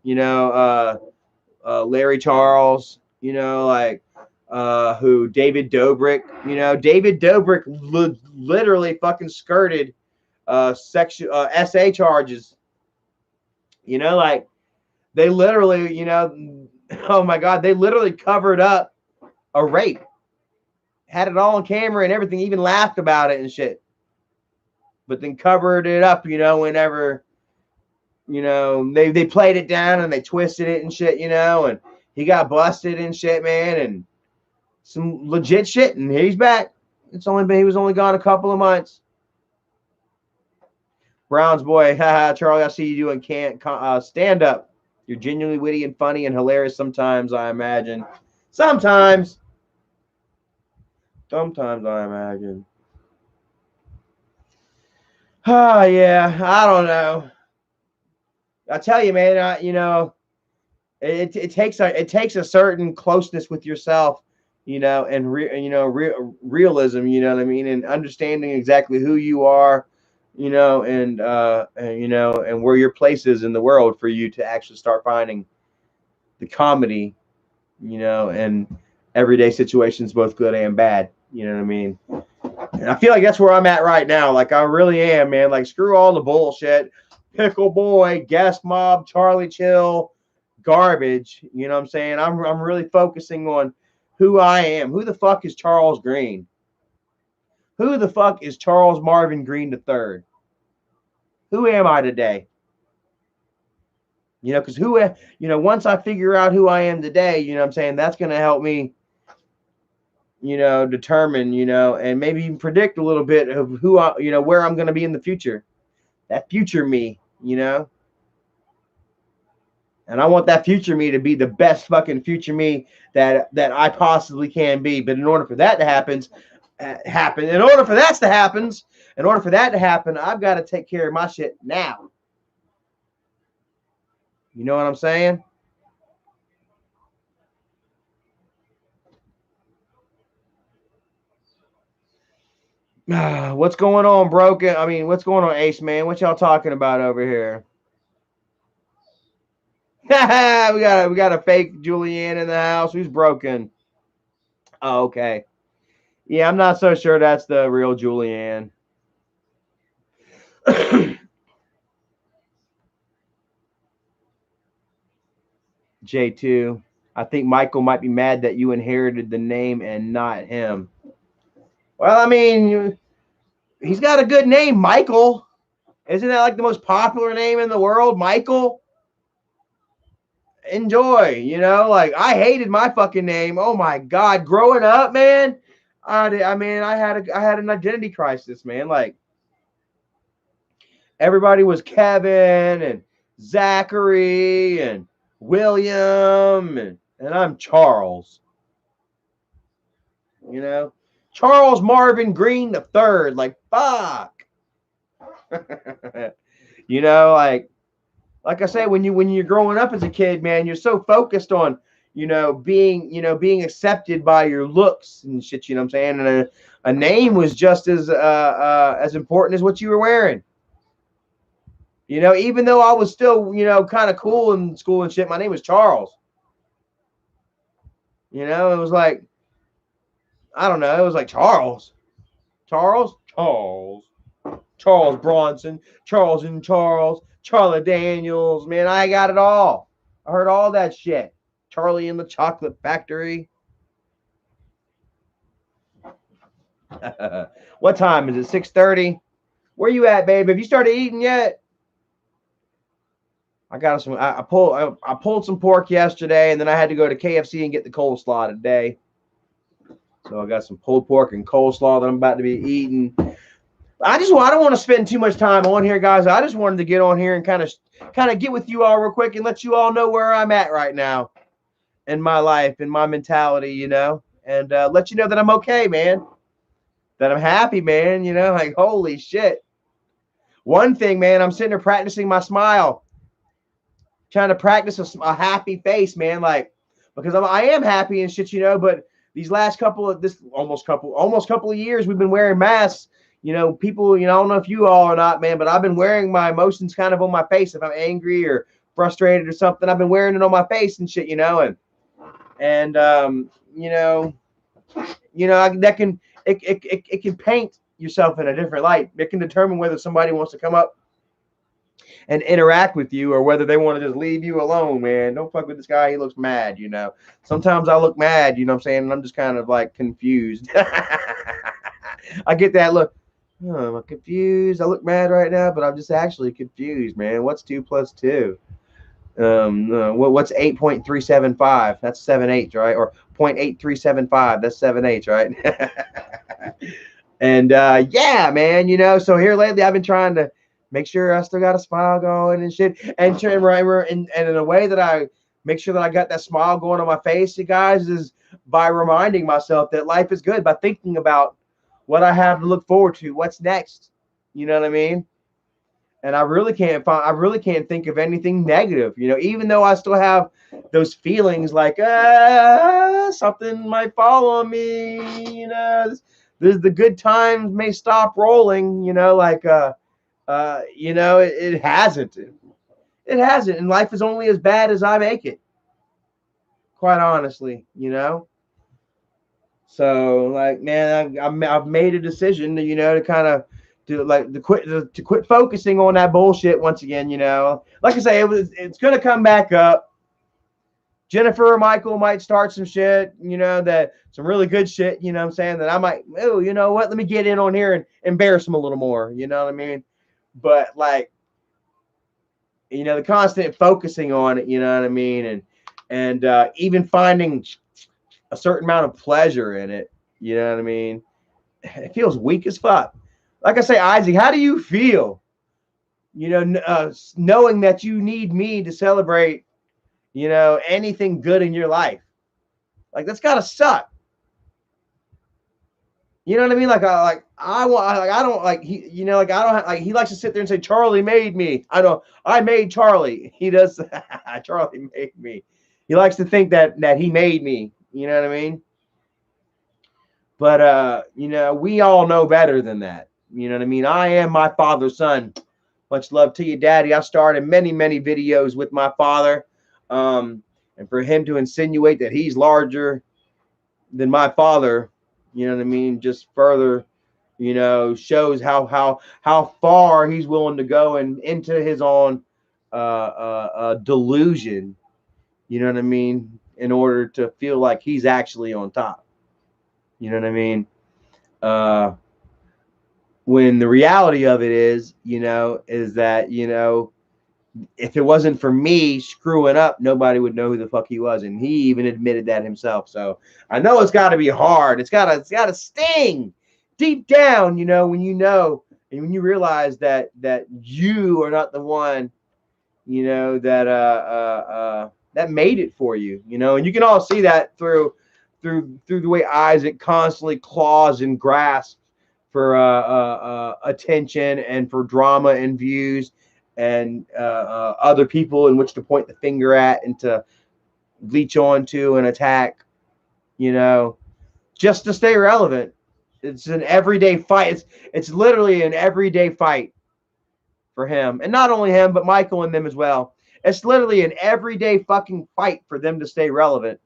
you know, Larry Charles, you know, like who David Dobrik, you know, David Dobrik literally fucking skirted SA charges. You know, like they literally, you know, oh my God, they literally covered up a rape, had it all on camera and everything, even laughed about it and shit, but then covered it up, you know, whenever you know, they played it down and they twisted it and shit, you know, and he got busted and shit, man, and some legit shit, and he's back. He was only gone a couple of months. Browns boy, haha, Charlie, I see you doing stand up. You're genuinely witty and funny and hilarious sometimes, I imagine. Sometimes I imagine. Oh yeah, I don't know. I tell you, man, you know, it takes a certain closeness with yourself, you know, and realism, you know what I mean, and understanding exactly who you are, you know, and you know, and where your place is in the world for you to actually start finding the comedy, you know, and everyday situations, both good and bad. You know what I mean? And I feel like that's where I'm at right now. Like I really am, man. Like screw all the bullshit, Pickle Boy, Guest Mob, Charlie Chill, garbage. You know what I'm saying? I'm really focusing on who I am. Who the fuck is Charles Green? Who the fuck is Charles Marvin Green III? Who am I today? You know, because once I figure out who I am today, you know what I'm saying, that's going to help me, you know, determine, you know, and maybe even predict a little bit of where I'm going to be in the future. That future me, you know. And I want that future me to be the best fucking future me that I possibly can be. But in order for that to happen, in order for that to happen, I've got to take care of my shit now. You know what I'm saying? What's going on, Broken? I mean, what's going on, Ace Man? What y'all talking about over here? we got a fake Julianne in the house. Who's Broken? Oh, okay. Yeah, I'm not so sure that's the real Julianne. J2. I think Michael might be mad that you inherited the name and not him. Well, I mean, he's got a good name, Michael. Isn't that like the most popular name in the world, Michael? Enjoy, you know, like I hated my fucking name. Oh my god, growing up, man. I had an identity crisis, man. Like everybody was Kevin and Zachary and William and I'm Charles. You know, Charles Marvin Green the third. Like fuck. You know, like I say, when you're growing up as a kid, man, you're so focused on, being accepted by your looks and shit. You know what I'm saying? And a name was just as important as what you were wearing. You know, even though I was still, kind of cool in school and shit, my name was Charles. You know, it was like, I don't know, it was like Charles Bronson, Charles and Charlie Daniels. Man, I got it all. I heard all that shit. Charlie in the Chocolate Factory. What time is it? 6:30. Where you at, babe? Have you started eating yet? I got some. I pulled some pork yesterday, and then I had to go to KFC and get the coleslaw today. So I got some pulled pork and coleslaw that I'm about to be eating. I don't want to spend too much time on here, guys. I just wanted to get on here and kind of get with you all real quick and let you all know where I'm at right now in my life, in my mentality, you know, and let you know that I'm okay, man. That I'm happy, man. You know, like holy shit. One thing, man, I'm sitting there practicing my smile, trying to practice a happy face, man. Like because I am happy and shit, you know. But these last almost couple of years, we've been wearing masks. You know, people, I don't know if you all or not, man, but I've been wearing my emotions kind of on my face. If I'm angry or frustrated or something, I've been wearing it on my face and shit, you know, and that can it can paint yourself in a different light. It can determine whether somebody wants to come up and interact with you or whether they want to just leave you alone, man. Don't fuck with this guy. He looks mad, you know. Sometimes I look mad, you know what I'm saying? And I'm just kind of like confused. I get that look. I'm confused. I look mad right now, but I'm just actually confused, man. What's 2 plus 2? What's 8.375? That's 7/8, right? Or 0.8375. That's 7/8, right? And yeah, man, so here lately I've been trying to make sure I still got a smile going and shit. And in a way that I make sure that I got that smile going on my face, you guys, is by reminding myself that life is good, by thinking about what I have to look forward to, what's next. You know what I mean? And I really can't think of anything negative, even though I still have those feelings like something might follow me, there's the good times may stop rolling, it hasn't. It hasn't, and life is only as bad as I make it, quite honestly. So, like, man, I've made a decision to kind of to quit focusing on that bullshit once again. Like I say, it's gonna come back up. Jennifer or Michael might start some shit, that some really good shit, what I'm saying, that I might, oh, you know what, let me get in on here and embarrass them a little more, you know what I mean? But like, the constant focusing on it, you know what I mean? And even finding a certain amount of pleasure in it, you know what I mean? It feels weak as fuck. Like I say, Isaac, how do you feel? Knowing that you need me to celebrate, anything good in your life. Like, that's gotta suck. You know what I mean? I don't like he, like I don't like he likes to sit there and say Charlie made me. I made Charlie. He does. Charlie made me. He likes to think that he made me. You know what I mean? But we all know better than that. You know what I mean? I am my father's son. Much love to you, Daddy. I started many, many videos with my father. And for him to insinuate that he's larger than my father, you know what I mean, just further, shows how far he's willing to go and into his own delusion, you know what I mean, in order to feel like he's actually on top. You know what I mean? When the reality of it is that, if it wasn't for me screwing up, nobody would know who the fuck he was. And he even admitted that himself. So I know it's got to be hard. It's got to sting deep down, when and when you realize that you are not the one, that made it for you, and you can all see that through the way Isaac constantly claws and grasps for attention and for drama and views and other people in which to point the finger at and to leech onto and attack, just to stay relevant. It's an everyday fight. It's literally an everyday fight for him, and not only him, but Michael and them as well. It's literally an everyday fucking fight for them to stay relevant,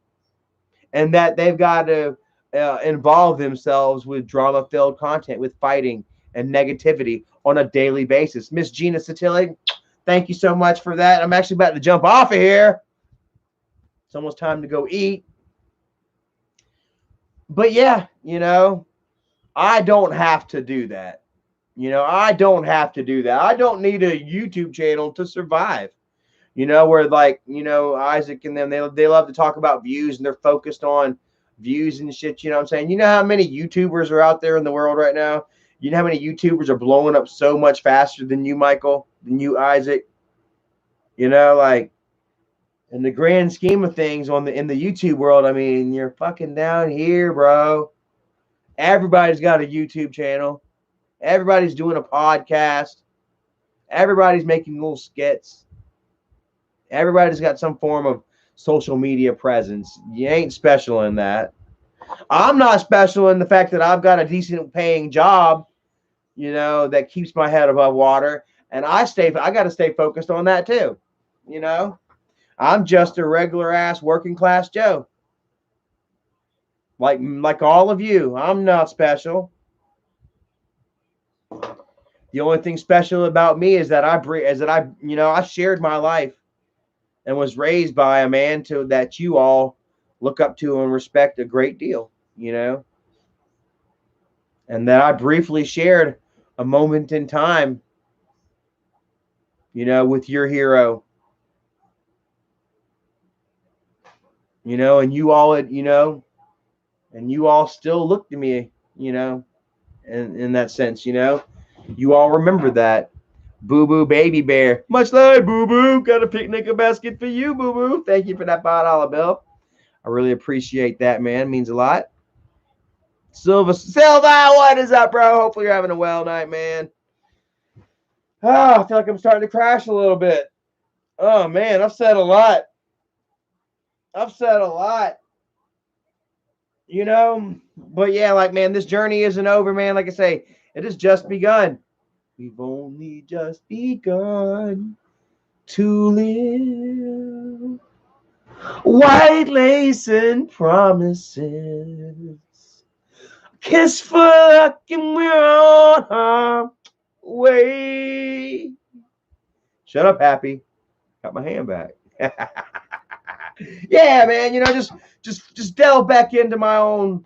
and that they've got to involve themselves with drama-filled content, with fighting and negativity on a daily basis. Miss Gina Satili, thank you so much for that. I'm actually about to jump off of here. It's almost time to go eat. But yeah, I don't have to do that. I don't have to do that. I don't need a YouTube channel to survive. Where Isaac and them, they love to talk about views and they're focused on views and shit. You know what I'm saying? You know how many YouTubers are out there in the world right now? You know how many YouTubers are blowing up so much faster than you, Michael, than you, Isaac? Like, in the grand scheme of things in the YouTube world, I mean, you're fucking down here, bro. Everybody's got a YouTube channel. Everybody's doing a podcast. Everybody's making little skits. Everybody's got some form of social media presence. You ain't special in that. I'm not special in the fact that I've got a decent paying job, that keeps my head above water. And I got to stay focused on that too. I'm just a regular ass working class Joe. Like all of you. I'm not special. The only thing special about me is that I shared my life and was raised by a man that you all look up to and respect a great deal, and that I briefly shared a moment in time, you know, with your hero, you know, and you all, you know, and you all still looked at me, you know, in that sense, you know, you all remember that. Boo Boo Baby Bear. Much love, Boo Boo. Got a picnic basket for you, Boo Boo. Thank you for that $5 bill. I really appreciate that, man. It means a lot. Silva, what is up, bro? Hopefully you're having a well night, man. Oh, I feel like I'm starting to crash a little bit. Oh, man, I've said a lot. You know, but yeah, like, man, this journey isn't over, man. Like I say, it has just begun. We've only just begun to live. White lace and promises. Kiss for luck and we're on our way. Shut up, Happy. Got my hand back. Yeah, man, you know, just delve back into my own,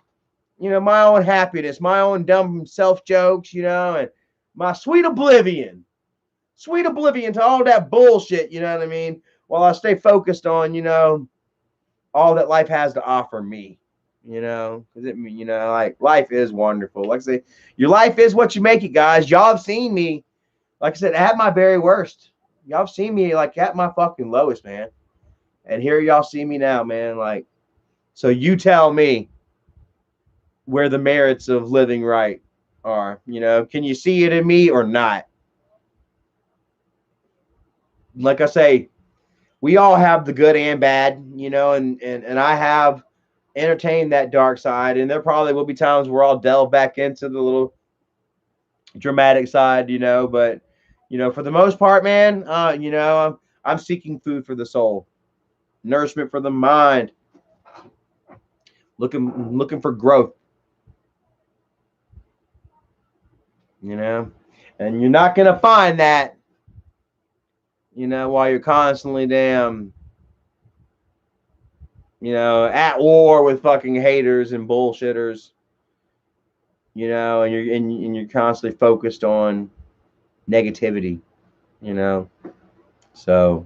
you know, my own happiness, my own dumb self jokes, you know, and my sweet oblivion to all that bullshit, you know what I mean? While I stay focused on, you know, all that life has to offer me, you know, because it, you know, like, life is wonderful. Like I say, your life is what you make it, guys. Y'all have seen me, like I said, at my very worst. Y'all have seen me like at my fucking lowest, man. And here y'all see me now, man. Like, so you tell me where the merits of living right are. You know, can you see it in me or not? Like I say, we all have the good and bad, you know, and I have entertained that dark side, and there probably will be times where I'll delve back into the little dramatic side, you know, but you know, for the most part, man, you know, I'm seeking food for the soul, nourishment for the mind, looking for growth, you know, and you're not gonna find that, you know, while you're constantly damn, you know, at war with fucking haters and bullshitters, you know, and you're constantly focused on negativity, you know. So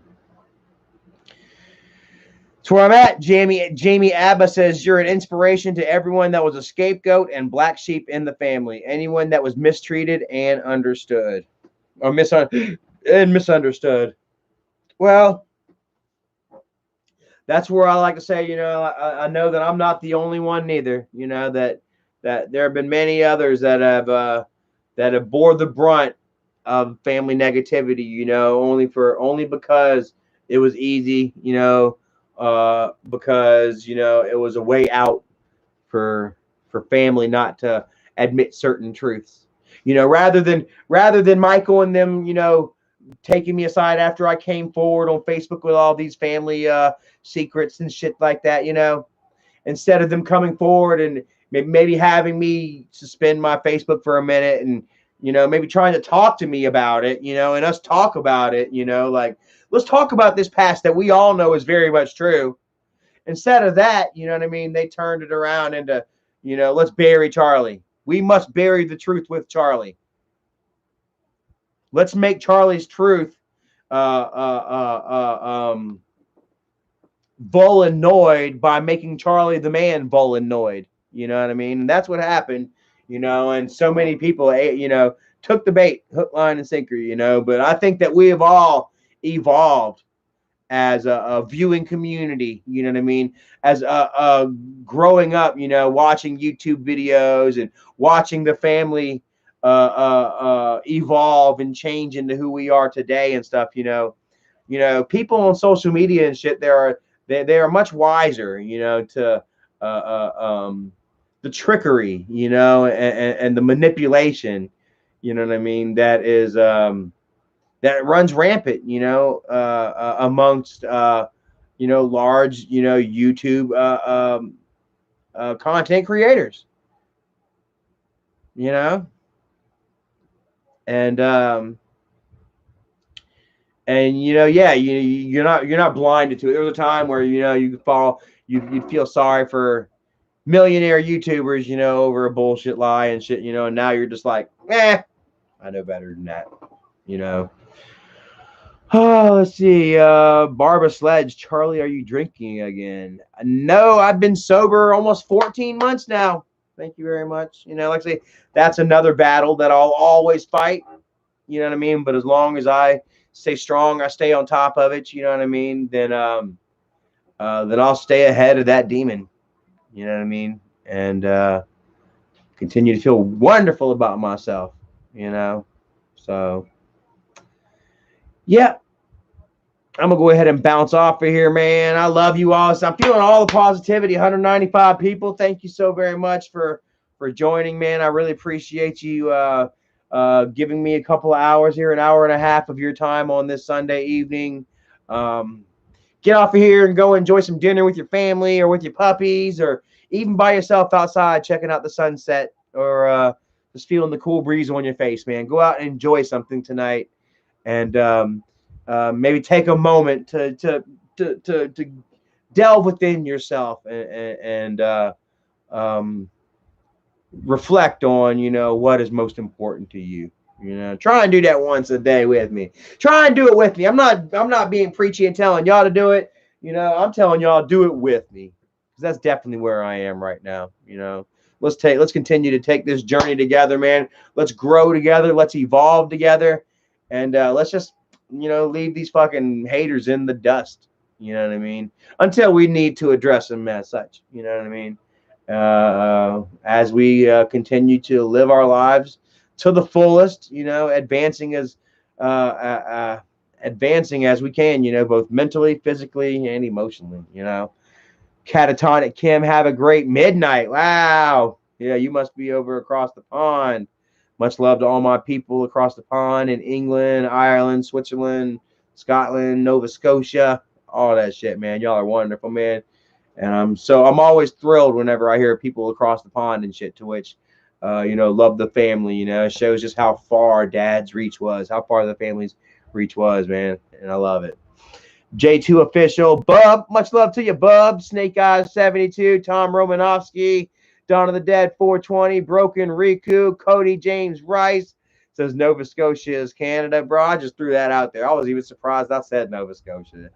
that's where I'm at. Jamie Abba says you're an inspiration to everyone that was a scapegoat and black sheep in the family. Anyone that was mistreated and understood, or misunderstood. Well, that's where I like to say, you know, I know that I'm not the only one neither. You know that there have been many others that have bore the brunt of family negativity. You know, only because it was easy. You know, because you know it was a way out for family not to admit certain truths. You know, rather than Michael and them, you know, taking me aside after I came forward on Facebook with all these family secrets and shit like that, you know, instead of them coming forward and maybe having me suspend my Facebook for a minute and, you know, maybe trying to talk to me about it, you know, and us talk about it, you know, like, let's talk about this past that we all know is very much true. Instead of that, you know what I mean, they turned it around into, you know, let's bury Charlie. We must bury the truth with Charlie. Let's make Charlie's truth Volanoid by making Charlie the man Volanoid. You know what I mean? And that's what happened, you know, and so many people, you know, took the bait, hook, line, and sinker, you know, but I think that we have all evolved as a viewing community, you know what I mean? As growing up, you know, watching YouTube videos and watching the family evolve and change into who we are today and stuff, you know. You know, people on social media and shit, they are much wiser, you know, to the trickery, you know, and the manipulation, you know what I mean, that is that runs rampant, you know, amongst you know, large, you know, YouTube content creators, you know, and you know, yeah, you're not blinded to it. There was a time where, you know, you fall, you'd feel sorry for millionaire YouTubers, you know, over a bullshit lie and shit, you know, and now you're just like, eh, I know better than that. You know. Oh, let's see. Barbara Sledge, Charlie, are you drinking again? No, I've been sober almost 14 months now. Thank you very much. You know, like I say, that's another battle that I'll always fight. You know what I mean? But as long as I stay strong, I stay on top of it. You know what I mean? Then I'll stay ahead of that demon. You know what I mean? And continue to feel wonderful about myself. You know, so yeah. I'm gonna go ahead and bounce off of here, man. I love you all. So I'm feeling all the positivity. 195 people. Thank you so very much for joining, man. I really appreciate you giving me a couple of hours here, an hour and a half of your time on this Sunday evening. Get off of here and go enjoy some dinner with your family or with your puppies, or even by yourself outside checking out the sunset, or just feeling the cool breeze on your face, man. Go out and enjoy something tonight, and maybe take a moment to delve within yourself and reflect on, you know, what is most important to you. You know, try and do that once a day with me. Try and do it with me. I'm not being preachy and telling y'all to do it. You know, I'm telling y'all do it with me, because that's definitely where I am right now. You know, let's continue to take this journey together, man. Let's grow together. Let's evolve together, and let's just, you know, leave these fucking haters in the dust. You know what I mean? Until we need to address them as such. You know what I mean? As we continue to live our lives to the fullest, you know, advancing as we can, you know, both mentally, physically, and emotionally. You know, Catatonic Kim, have a great midnight. Wow, yeah, you must be over across the pond. Much love to all my people across the pond in England, Ireland, Switzerland, Scotland, Nova Scotia, all that shit, man. Y'all are wonderful, man. And I'm always thrilled whenever I hear people across the pond and shit, to which, you know, love the family. You know, it shows just how far Dad's reach was, how far the family's reach was, man. And I love it. J2 official, Bub, much love to you, Bub. Snake Eyes 72, Tom Romanovsky, Dawn of the Dead 420, Broken Riku, Cody James Rice. Says Nova Scotia is Canada, bro. I just threw that out there. I was even surprised I said Nova Scotia.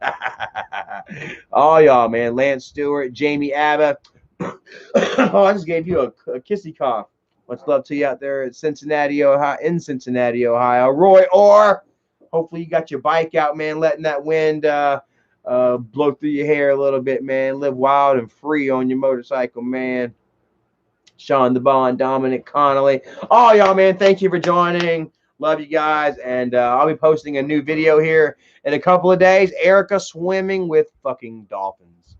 All y'all, man. Lance Stewart, Jamie Abba. Oh, I just gave you a kissy cough. Much love to you out there at Cincinnati, Ohio. In Cincinnati, Ohio. Roy Orr. Hopefully you got your bike out, man. Letting that wind blow through your hair a little bit, man. Live wild and free on your motorcycle, man. Sean the Bond, Dominic Connolly. Oh, y'all, man, thank you for joining. Love you guys. And I'll be posting a new video here in a couple of days. Erica swimming with fucking dolphins.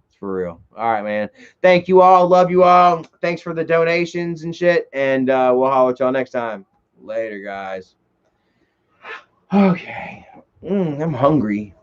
It's for real. All right, man. Thank you all. Love you all. Thanks for the donations and shit. And we'll holler at y'all next time. Later, guys. Okay. I'm hungry.